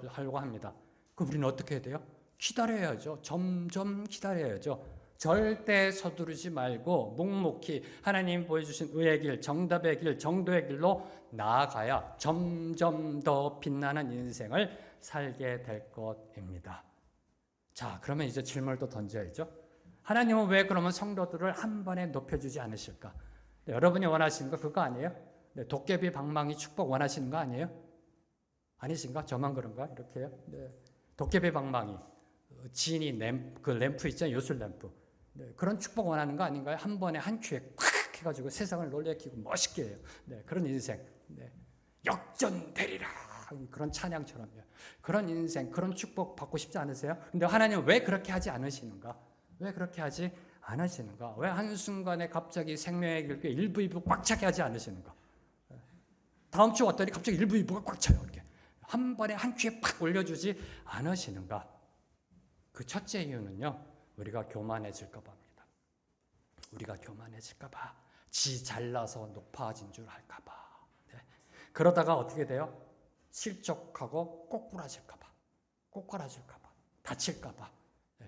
하려고 합니다. 그럼 우리는 어떻게 해야 돼요? 기다려야죠. 점점 기다려야죠. 절대 서두르지 말고 묵묵히 하나님 보여주신 의의 길, 정답의 길, 정도의 길로 나아가야 점점 더 빛나는 인생을 살게 될 것입니다. 자, 그러면 이제 질문을 또 던져야죠. 하나님은 왜 그러면 성도들을 한 번에 높여주지 않으실까? 여러분이 원하시는 거 그거 아니에요? 도깨비 방망이 축복 원하시는 거 아니에요? 아니신가? 저만 그런가? 이렇게요? 도깨비 방망이, 지니 램프 있잖아요. 요술 램프. 그런 축복 원하는 거 아닌가요? 한 번에 한 큐에 콱 해가지고 세상을 놀래키고 멋있게 해요. 그런 인생. 역전되리라. 그런 찬양처럼요. 그런 인생, 그런 축복 받고 싶지 않으세요? 근데 하나님은 왜 그렇게 하지 않으시는가? 왜 그렇게 하지 않으시는가? 왜 한순간에 갑자기 생명의 길게 일부 꽉 차게 하지 않으시는가? 다음 주 왔더니 갑자기 1부 2부가 꽉 차요. 이렇게 한 번에 한 큐에 팍 올려주지 않으시는가? 그 첫째 이유는요, 우리가 교만해질까 봐입니다. 우리가 교만해질까 봐, 지 잘나서 높아진 줄 알까 봐. 네. 그러다가 어떻게 돼요? 실족하고 꼬꾸라질까 봐, 꼬꾸라질까 봐, 다칠까 봐,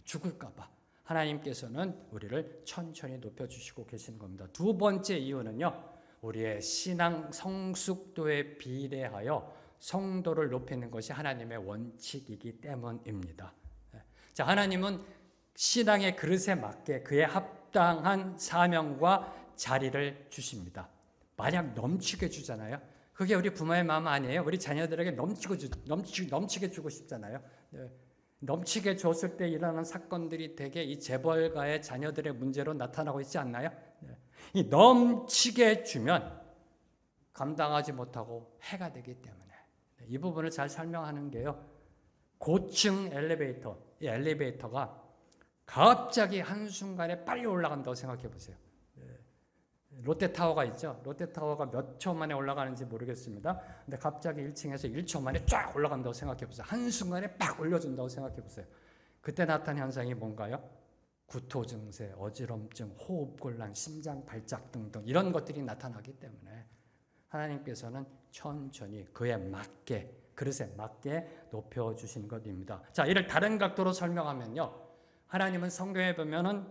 죽을까 봐. 하나님께서는 우리를 천천히 높여주시고 계시는 겁니다. 두 번째 이유는요, 우리의 신앙 성숙도에 비례하여 성도를 높이는 것이 하나님의 원칙이기 때문입니다. 자, 하나님은 신앙의 그릇에 맞게 그에 합당한 사명과 자리를 주십니다. 만약 넘치게 주잖아요. 그게 우리 부모의 마음 아니에요? 우리 자녀들에게 넘치게 주고 싶잖아요. 네. 넘치게 줬을 때 일어나는 사건들이 대개 이 재벌가의 자녀들의 문제로 나타나고 있지 않나요? 네. 이 넘치게 주면 감당하지 못하고 해가 되기 때문에 이 부분을 잘 설명하는 게요. 고층 엘리베이터, 이 엘리베이터가 갑자기 한순간에 빨리 올라간다고 생각해 보세요. 롯데타워가 있죠. 롯데타워가 몇 초 만에 올라가는지 모르겠습니다. 근데 갑자기 1층에서 1초 만에 쫙 올라간다고 생각해 보세요. 한순간에 팍 올려준다고 생각해 보세요. 그때 나타난 현상이 뭔가요? 구토 증세, 어지럼증, 호흡곤란, 심장 발작 등등 이런 것들이 나타나기 때문에 하나님께서는 천천히 그에 맞게, 그릇에 맞게 높여주신 것입니다. 자, 이를 다른 각도로 설명하면요, 하나님은 성경에 보면은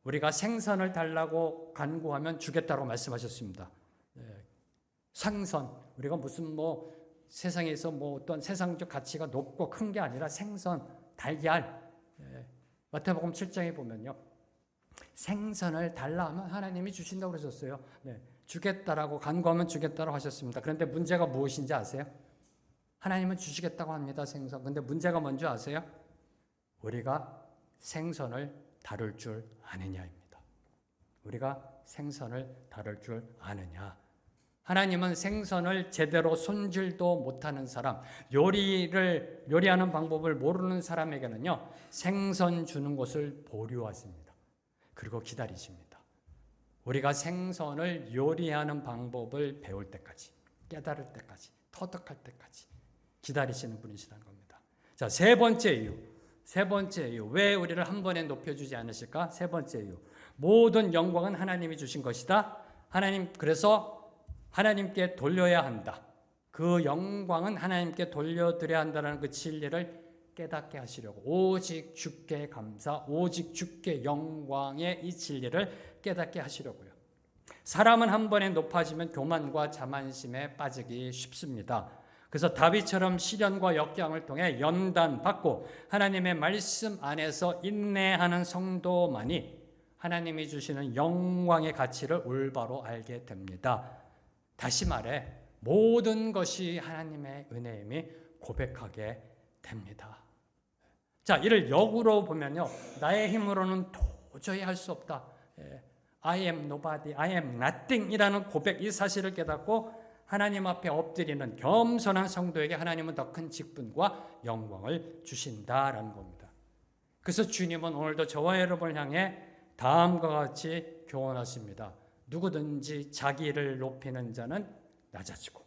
우리가 생선을 달라고 간구하면 주겠다고 말씀하셨습니다. 생선, 우리가 무슨 세상에서 어떤 세상적 가치가 높고 큰 게 아니라 생선, 달걀. 마태복음 7장에 보면요, 생선을 달라 하면 하나님이 주신다고 그러셨어요. 주겠다라고 간구하면 주겠다고 하셨습니다. 그런데 문제가 무엇인지 아세요? 하나님은 주시겠다고 합니다, 생선. 근데 문제가 뭔지 아세요? 우리가 생선을 다룰 줄 아느냐입니다. 우리가 생선을 다룰 줄 아느냐. 하나님은 생선을 제대로 손질도 못하는 사람, 요리하는 방법을 모르는 사람에게는요, 생선 주는 것을 보류하십니다. 그리고 기다리십니다. 우리가 생선을 요리하는 방법을 배울 때까지, 깨달을 때까지, 터득할 때까지 기다리시는 분이시라는 겁니다. 자, 세 번째 이유. 왜 우리를 한 번에 높여주지 않으실까? 세 번째 이유. 모든 영광은 하나님이 주신 것이다. 그래서 하나님께 돌려야 한다. 그 영광은 하나님께 돌려드려야 한다는 그 진리를 깨닫게 하시려고, 오직 주께 감사, 오직 주께 영광의 이 진리를 깨닫게 하시려고요. 사람은 한 번에 높아지면 교만과 자만심에 빠지기 쉽습니다. 그래서 다윗처럼 시련과 역경을 통해 연단받고 하나님의 말씀 안에서 인내하는 성도만이 하나님이 주시는 영광의 가치를 올바로 알게 됩니다. 다시 말해 모든 것이 하나님의 은혜임이 고백하게 됩니다. 자, 이를 역으로 보면요, 나의 힘으로는 도저히 할 수 없다. I am nobody, I am nothing 이라는 고백, 이 사실을 깨닫고 하나님 앞에 엎드리는 겸손한 성도에게 하나님은 더 큰 직분과 영광을 주신다라는 겁니다. 그래서 주님은 오늘도 저와 여러분을 향해 다음과 같이 교훈하십니다. 누구든지 자기를 높이는 자는 낮아지고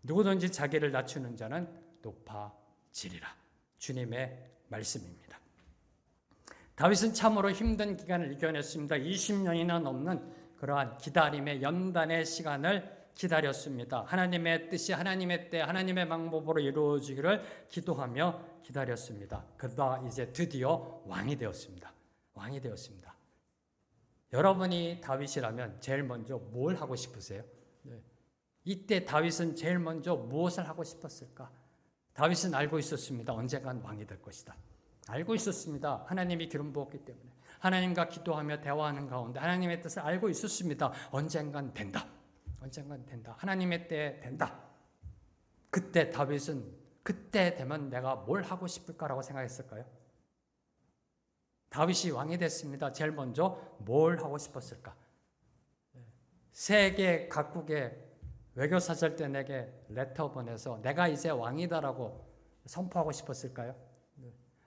누구든지 자기를 낮추는 자는 높아지리라. 주님의 말씀입니다. 다윗은 참으로 힘든 기간을 이겨냈습니다. 20년이나 넘는 그러한 기다림의 연단의 시간을 기다렸습니다. 하나님의 뜻이 하나님의 때 하나님의 방법으로 이루어지기를 기도하며 기다렸습니다. 그러다 이제 드디어 왕이 되었습니다. 왕이 되었습니다. 여러분이 다윗이라면 제일 먼저 뭘 하고 싶으세요? 이때 다윗은 제일 먼저 무엇을 하고 싶었을까? 다윗은 알고 있었습니다. 언젠간 왕이 될 것이다. 알고 있었습니다. 하나님이 기름 부었기 때문에. 하나님과 기도하며 대화하는 가운데 하나님의 뜻을 알고 있었습니다. 언젠간 된다. 언젠간 된다. 하나님의 때에 된다. 그때 다윗은 그때 되면 내가 뭘 하고 싶을까라고 생각했을까요? 다윗이 왕이 됐습니다. 제일 먼저 뭘 하고 싶었을까? 세계 각국의 외교사절단에게 레터 보내서 내가 이제 왕이다라고 선포하고 싶었을까요?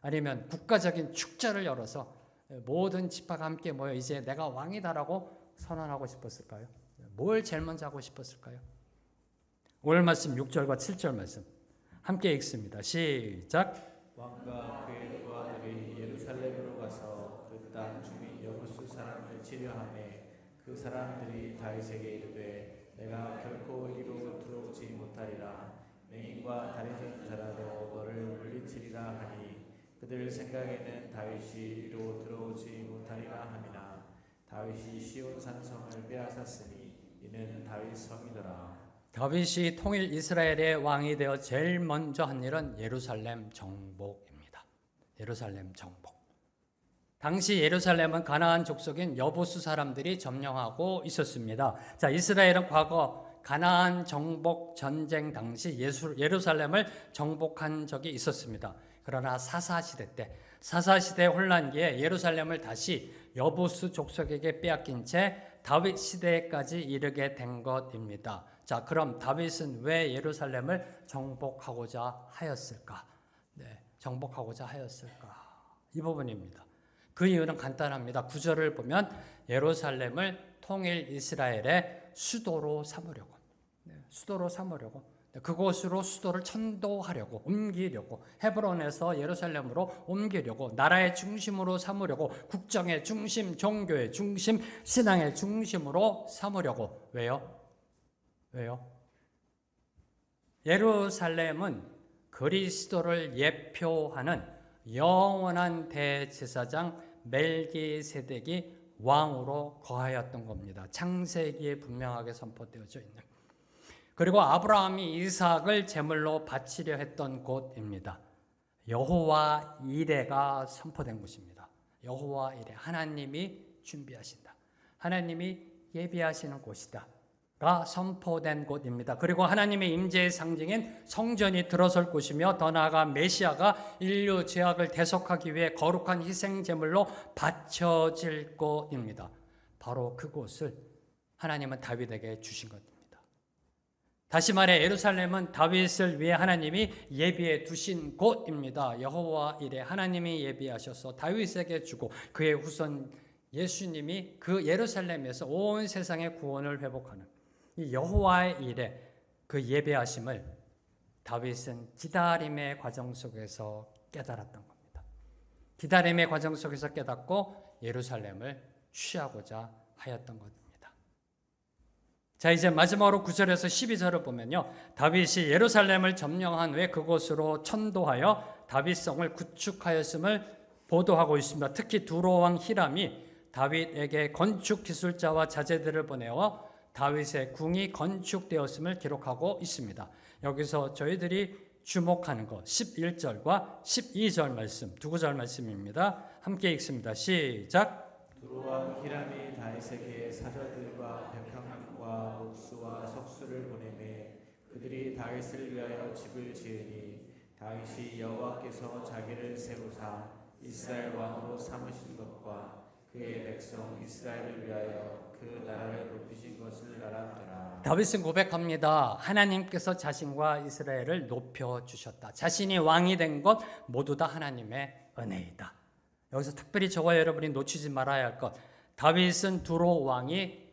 아니면 국가적인 축제를 열어서 모든 지파가 함께 모여 이제 내가 왕이다라고 선언하고 싶었을까요? 뭘 제일 먼저 하고 싶었을까요? 오늘 말씀 6절과 7절 말씀 함께 읽습니다. 시작. 왕과 그의 부하들이 예루살렘으로 가서 그 땅 주민 여부수 사람을 치려하매 그 사람들이 다윗에게 이르되 내가 결코 이리로 들어오지 못하리라. 맹인과 다리 전 자라도 너를 물리치리라 하니 그들 생각에는 다윗이 이리로 들어오지 못하리라 함이나 다윗이 시온 산성을 빼앗았으니 이는 다윗 성이더라. 다윗이 통일 이스라엘의 왕이 되어 제일 먼저 한 일은 예루살렘 정복입니다. 예루살렘 정복. 당시 예루살렘은 가나안 족속인 여부수 사람들이 점령하고 있었습니다. 자, 이스라엘은 과거 가나안 정복 전쟁 당시 예루살렘을 정복한 적이 있었습니다. 그러나 사사시대 혼란기에 예루살렘을 다시 여부수 족속에게 빼앗긴 채 다윗 시대까지 이르게 된 것입니다. 자, 그럼 다윗은 왜 예루살렘을 정복하고자 하였을까? 정복하고자 하였을까? 이 부분입니다. 그 이유는 간단합니다. 9절을 보면 예루살렘을 통일 이스라엘의 수도로 삼으려고, 그곳으로 수도를 천도하려고, 옮기려고, 헤브론에서 예루살렘으로 옮기려고, 나라의 중심으로 삼으려고, 국정의 중심, 종교의 중심, 신앙의 중심으로 삼으려고. 왜요? 예루살렘은 그리스도를 예표하는 영원한 대제사장 멜기세덱이 왕으로 거하였던 겁니다. 창세기에 분명하게 선포되어져 있는. 그리고 아브라함이 이삭을 제물로 바치려 했던 곳입니다. 여호와 이레가 선포된 곳입니다. 여호와 이레, 하나님이 준비하신다. 하나님이 예비하시는 곳이다. 가 선포된 곳입니다. 그리고 하나님의 임재의 상징인 성전이 들어설 곳이며 더 나아가 메시아가 인류 죄악을 대속하기 위해 거룩한 희생 제물로 바쳐질 곳입니다. 바로 그곳을 하나님은 다윗에게 주신 것입니다. 다시 말해 예루살렘은 다윗을 위해 하나님이 예비해 두신 곳입니다. 여호와 이레, 하나님이 예비하셔서 다윗에게 주고 그의 후손 예수님이 그 예루살렘에서 온 세상의 구원을 회복하는 이 여호와의 일에 그 예배하심을 다윗은 기다림의 과정 속에서 깨달았던 겁니다. 기다림의 과정 속에서 깨닫고 예루살렘을 취하고자 하였던 것입니다. 자, 이제 마지막으로 9절에서 12절을 보면요, 다윗이 예루살렘을 점령한 후에 그곳으로 천도하여 다윗성을 구축하였음을 보도하고 있습니다. 특히 두로 왕 히람이 다윗에게 건축 기술자와 자재들을 보내어 다윗의 궁이 건축되었음을 기록하고 있습니다. 여기서 저희들이 주목하는 것 11절과 12절 말씀, 두 구절 말씀입니다. 함께 읽습니다. 시작. 두로 왕 히람이 다윗에게 사절들과 백합과 목수와 석수를 보내매 그들이 다윗을 위하여 집을 지으니 다윗이 여호와께서 자기를 세우사 이스라엘 왕으로 삼으신 것과 그의 백성 이스라엘을 위하여 그 나라를 높이신 것을 알았더라. 다윗은 고백합니다. 하나님께서 자신과 이스라엘을 높여주셨다. 자신이 왕이 된 것 모두 다 하나님의 은혜이다. 여기서 특별히 저와 여러분이 놓치지 말아야 할 것, 다윗은 두로 왕이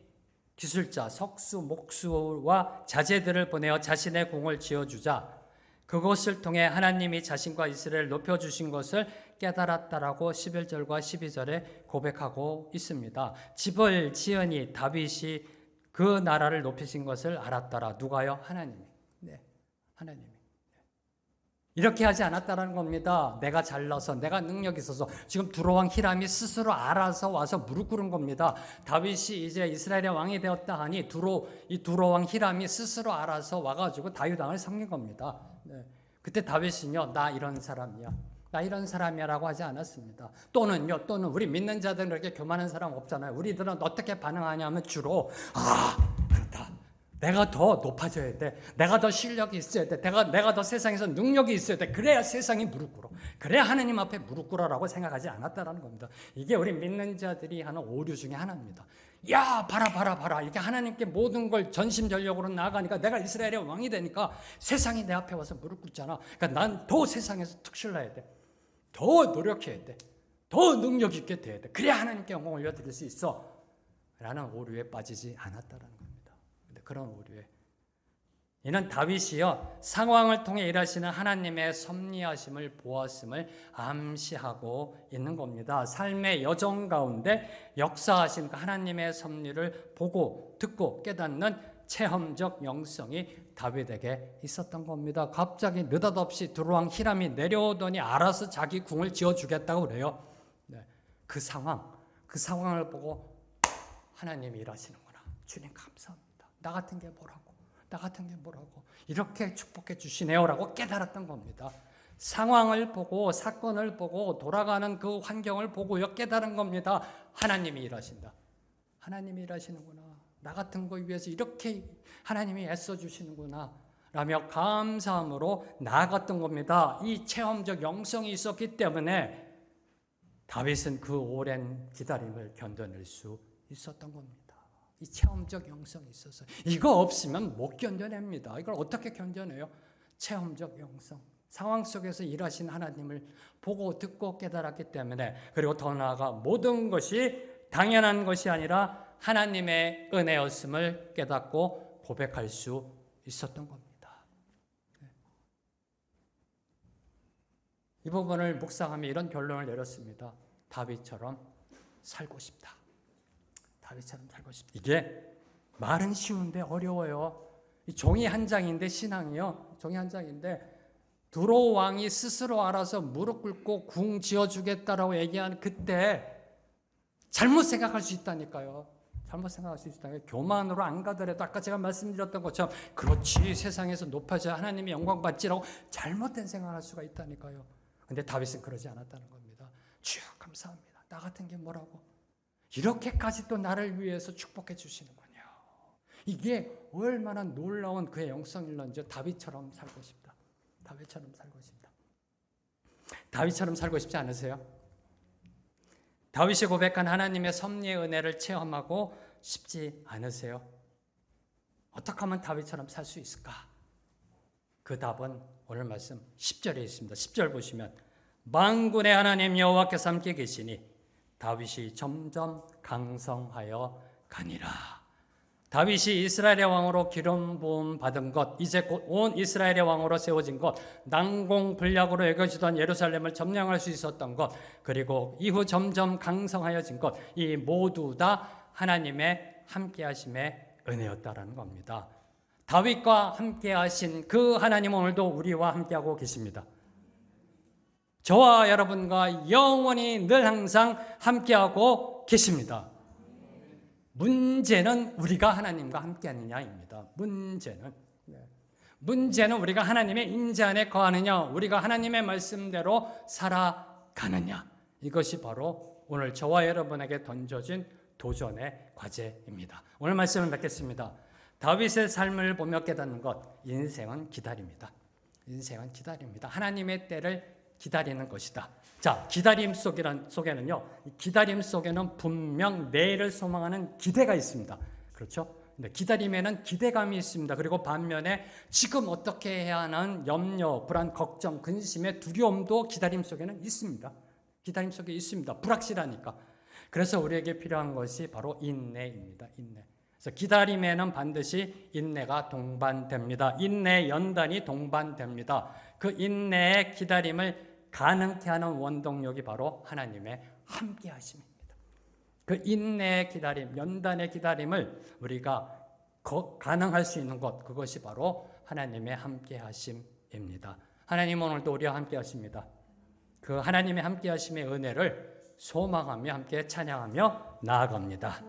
기술자, 석수, 목수와 자재들을 보내어 자신의 궁을 지어주자 그것을 통해 하나님이 자신과 이스라엘을 높여주신 것을 깨달았다라고 11절과 12절에 고백하고 있습니다. 집을 지으니 다윗이 그 나라를 높이신 것을 알았더라. 누가요? 하나님이. 하나님이. 이렇게 하지 않았다라는 겁니다. 내가 잘나서, 내가 능력이 있어서. 지금 두로 왕 히람이 스스로 알아서 와서 무릎 꿇은 겁니다. 다윗이 이제 이스라엘의 왕이 되었다 하니 이 두로 왕 히람이 스스로 알아서 와가지고 다윗 왕을 섬긴 겁니다. 그때 다윗은요, 나 이런 사람이야라고 하지 않았습니다. 또는 우리 믿는 자들은 이렇게 교만한 사람 없잖아요. 우리들은 어떻게 반응하냐면 주로 그렇다. 내가 더 높아져야 돼. 내가 더 실력이 있어야 돼. 내가 더 세상에서 능력이 있어야 돼. 그래야 세상이 무릎 꿇어. 그래야 하나님 앞에 무릎 꿇어라고 생각하지 않았다라는 겁니다. 이게 우리 믿는 자들이 하는 오류 중에 하나입니다. 야, 봐라. 이렇게 하나님께 모든 걸 전심전력으로 나아가니까 내가 이스라엘의 왕이 되니까 세상이 내 앞에 와서 무릎 꿇잖아. 그러니까 난 더 세상에서 특실나야 돼. 더 노력해야 돼. 더 능력 있게 돼야 돼. 그래야 하나님께 영광 올려드릴 수 있어. 라는 오류에 빠지지 않았다는 겁니다. 근데 그런 오류에 이는 다윗이요 상황을 통해 일하시는 하나님의 섭리하심을 보았음을 암시하고 있는 겁니다. 삶의 여정 가운데 역사하신 그 하나님의 섭리를 보고 듣고 깨닫는 체험적 영성이 다윗에게 있었던 겁니다. 갑자기 느닷없이 두루왕 히람이 내려오더니 알아서 자기 궁을 지어주겠다고 그래요. 그 상황을 보고 하나님이 일하시는구나. 주님 감사합니다. 나 같은 게 뭐라고 이렇게 축복해 주시네요라고 깨달았던 겁니다. 상황을 보고 사건을 보고 돌아가는 그 환경을 보고요 깨달은 겁니다. 하나님이 일하신다. 하나님이 일하시는구나. 나 같은 거 위해서 이렇게 하나님이 애써 주시는구나 라며 감사함으로 나아갔던 겁니다. 이 체험적 영성이 있었기 때문에 다윗은 그 오랜 기다림을 견뎌낼 수 있었던 겁니다. 이 체험적 영성이 있어서 이거 없으면 못 견뎌냅니다. 이걸 어떻게 견뎌내요? 체험적 영성. 상황 속에서 일하신 하나님을 보고 듣고 깨달았기 때문에, 그리고 더 나아가 모든 것이 당연한 것이 아니라 하나님의 은혜였음을 깨닫고 고백할 수 있었던 겁니다. 이 부분을 묵상하며 이런 결론을 내렸습니다. 다윗처럼 살고 싶다. 다윗처럼 살고 싶다. 이게 말은 쉬운데 어려워요. 종이 한 장인데 신앙이요. 종이 한 장인데 두로 왕이 스스로 알아서 무릎 꿇고 궁 지어주겠다라고 얘기하는 그때 잘못 생각할 수 있다니까요. 잘못 생각할 수 있다니까요. 교만으로 안 가더라도 아까 제가 말씀드렸던 것처럼 그렇지 세상에서 높아져야 하나님의 영광 받지라고 잘못된 생각을 할 수가 있다니까요. 근데 다윗은 그러지 않았다는 겁니다. 주여 감사합니다. 나 같은 게 뭐라고 이렇게까지 또 나를 위해서 축복해 주시는군요. 이게 얼마나 놀라운 그의 영성일런지 다윗처럼 살고 싶다. 다윗처럼 살고 싶다. 다윗처럼 살고 싶지 않으세요? 다윗이 고백한 하나님의 섭리의 은혜를 체험하고 싶지 않으세요? 어떻게 하면 다윗처럼 살 수 있을까? 그 답은 오늘 말씀 10절에 있습니다. 10절 보시면 만군의 하나님 여호와께서 함께 계시니 다윗이 점점 강성하여 가니라. 다윗이 이스라엘의 왕으로 기름 부음 받은 것, 이제 곧 온 이스라엘의 왕으로 세워진 것, 난공불락으로 여겨지던 예루살렘을 점령할 수 있었던 것, 그리고 이후 점점 강성하여진 것, 이 모두 다 하나님의 함께하심의 은혜였다라는 겁니다. 다윗과 함께하신 그 하나님 오늘도 우리와 함께하고 계십니다. 저와 여러분과 영원히 늘 항상 함께하고 계십니다. 문제는 우리가 하나님과 함께하느냐입니다. 문제는 우리가 하나님의 임재 안에 거하느냐, 우리가 하나님의 말씀대로 살아가느냐. 이것이 바로 오늘 저와 여러분에게 던져진 도전의 과제입니다. 오늘 말씀을 맺겠습니다. 다윗의 삶을 보며 깨닫는 것, 인생은 기다립니다. 인생은 기다립니다. 하나님의 때를 기다리는 것이다. 자, 기다림 속에는요, 기다림 속에는 분명 내일을 소망하는 기대가 있습니다. 그렇죠? 근데 기다림에는 기대감이 있습니다. 그리고 반면에 지금 어떻게 해야 하는 염려, 불안, 걱정, 근심의 두려움도 기다림 속에는 있습니다. 기다림 속에 있습니다. 불확실하니까. 그래서 우리에게 필요한 것이 바로 인내입니다. 인내. 그래서 기다림에는 반드시 인내가 동반됩니다. 인내 연단이 동반됩니다. 그 인내의 기다림을 가능케 하는 원동력이 바로 하나님의 함께 하심입니다. 그 인내의 기다림, 연단의 기다림을 우리가 가능할 수 있는 것, 그것이 바로 하나님의 함께 하심입니다. 하나님 오늘도 우리와 함께 하십니다. 그 하나님의 함께 하심의 은혜를 소망하며 함께 찬양하며 나아갑니다.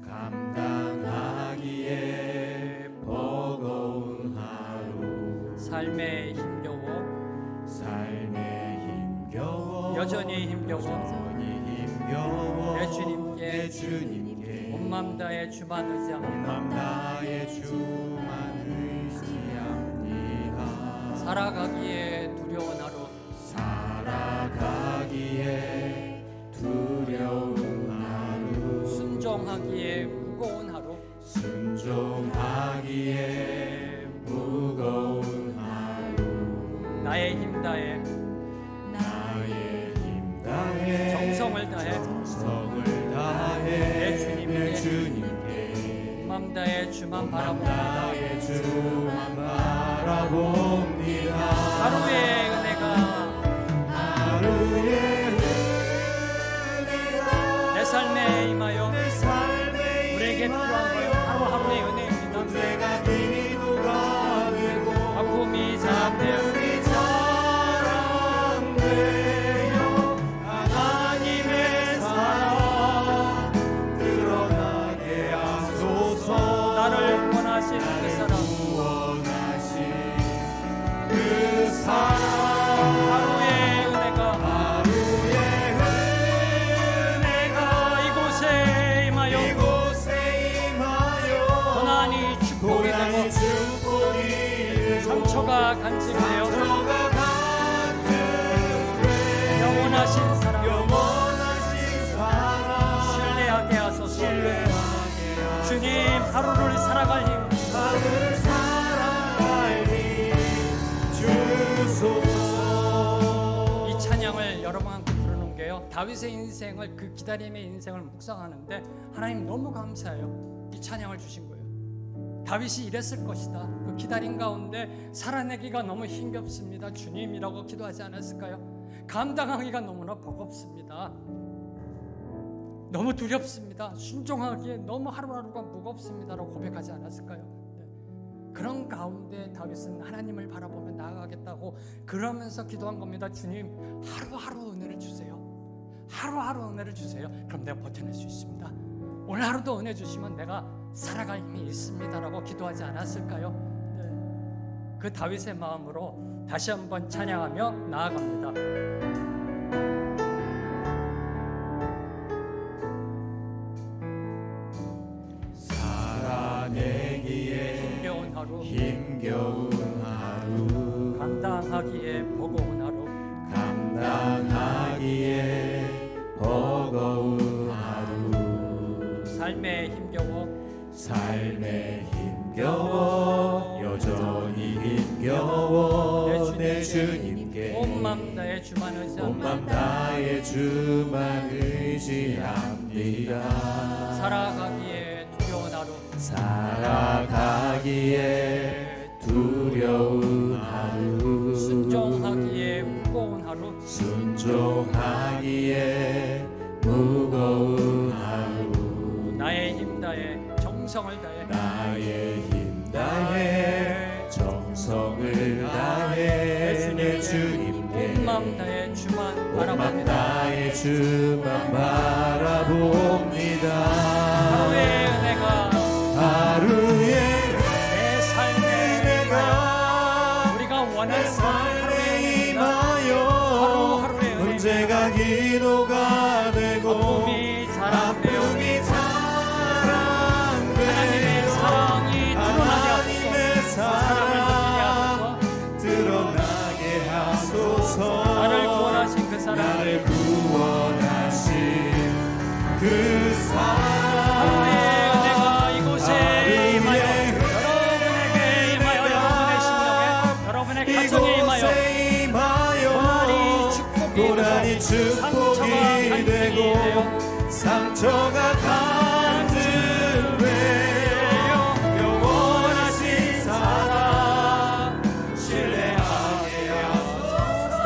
감당하기에 버거운 하루 삶에 힘겨워 여전히 힘겨워 내 주님께 온 맘 다해 주만 의지합니다. 살아가기에 두려운 하루 순종하기에 무거운 하루 주만 바라봅니다. 나의 주만 바라봅니다. 하루의 은혜가 내 삶에 임하여 우리에게 필요한 거예요. 하루하루의 은혜입니다. 내가 기도가 되고 아픔이 자라되어 하나님의 사랑 드러나게 하소서. 나를 구원하신 그 사랑, 구원하신 그 사랑 하루의 은혜가 이곳에 임하여 고난이 축복이 되고 상처가 간직되어 영원하신 사랑 신뢰하게 하소서. 주님, 하루를 살아갈 힘 주소서. 이 찬양을 여러분 함께 부르는 게요, 다윗의 인생을, 그 기다림의 인생을 묵상하는데 하나님 너무 감사해요. 이 찬양을 주신 거예요. 다윗이 이랬을 것이다. 그 기다림 가운데 살아내기가 너무 힘겹습니다. 주님이라고 기도하지 않았을까요? 감당하기가 너무나 버겁습니다. 너무 두렵습니다. 순종하기에 너무 하루하루가 무겁습니다라고 고백하지 않았을까요? 네. 그런 가운데 다윗은 하나님을 바라보며 나아가겠다고 그러면서 기도한 겁니다. 주님, 하루하루 은혜를 주세요. 하루하루 은혜를 주세요. 그럼 내가 버텨낼 수 있습니다. 오늘 하루도 은혜 주시면 내가 살아갈 힘이 있습니다라고 기도하지 않았을까요? 네. 그 다윗의 마음으로 다시 한번 찬양하며 나아갑니다. 살아내기에 힘겨운 하루, 힘겨운 하루 감당하기에 버거운 하루, 감당하기에 버거운 하루 삶에 힘겨워 여전히 힘겨워 내 주님께 온 맘 다해 주만 의지합니다. 살아가기에 두려운 하루 순종하기에 무거운 하루 나의 힘 다해 정성을 다해 내 주님께 온 맘 다해 주만 바라봅니다. 하루의 은혜가 내 삶에 우리가 원하는 삶에 임하여 하루의 은혜, 문제가 기도가 되고 아픔이 자랑되어 하나님의 사랑 드러나게 하소서. 나를 구원하신 그 사랑, 하루의 은혜가 이곳에 임하여 여러분에게 임하여 여러분의 심령에 여러분의 가정에 임하여 고난이 축복이 되고 상처가 간증되어 영원하신 사랑 신뢰하게 하소서.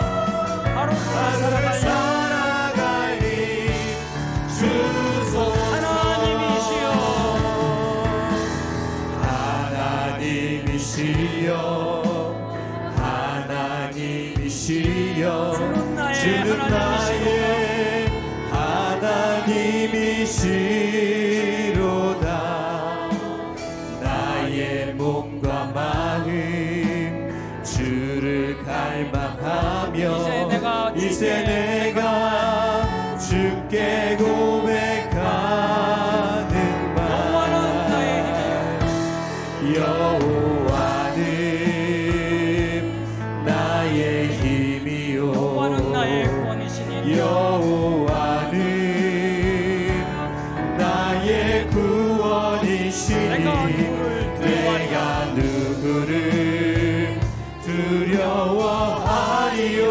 하루를 살아갈 힘 주소서. 하나님이시여 주는 나의 하나님이시로다. 나의 몸과 마음 주를 갈망하며 이제 내가 주께 고백하는 말 여호와는 나의 힘이요 여호와는 나의 구원이시니 내가 누구를 두려워하리요.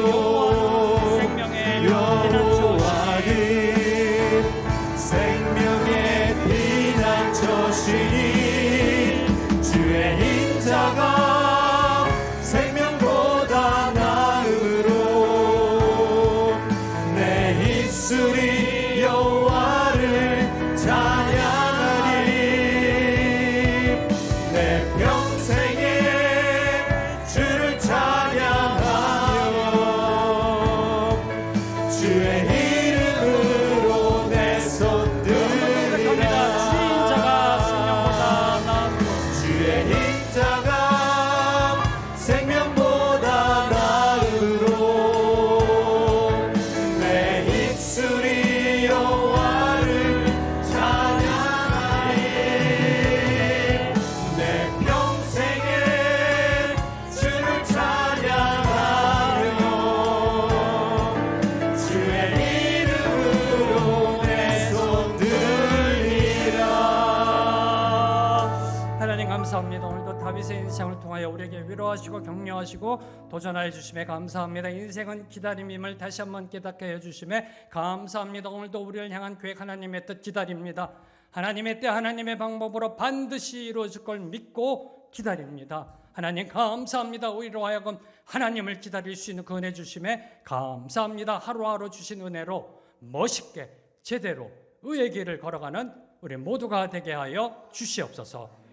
다윗의 인생을 통하여 우리에게 위로하시고 격려하시고 도전하여 주심에 감사합니다. 인생은 기다림임을 다시 한번 깨닫게 해주심에 감사합니다. 오늘도 우리를 향한 계획 하나님의 뜻 기다립니다. 하나님의 때 하나님의 방법으로 반드시 이루어질 걸 믿고 기다립니다. 하나님 감사합니다. 우리로 하여금 하나님을 기다릴 수 있는 그 은혜 주심에 감사합니다. 하루하루 주신 은혜로 멋있게 제대로 의의 길을 걸어가는 우리 모두가 되게 하여 주시옵소서.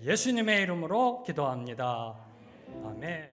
예수님의 이름으로 기도합니다. 아멘.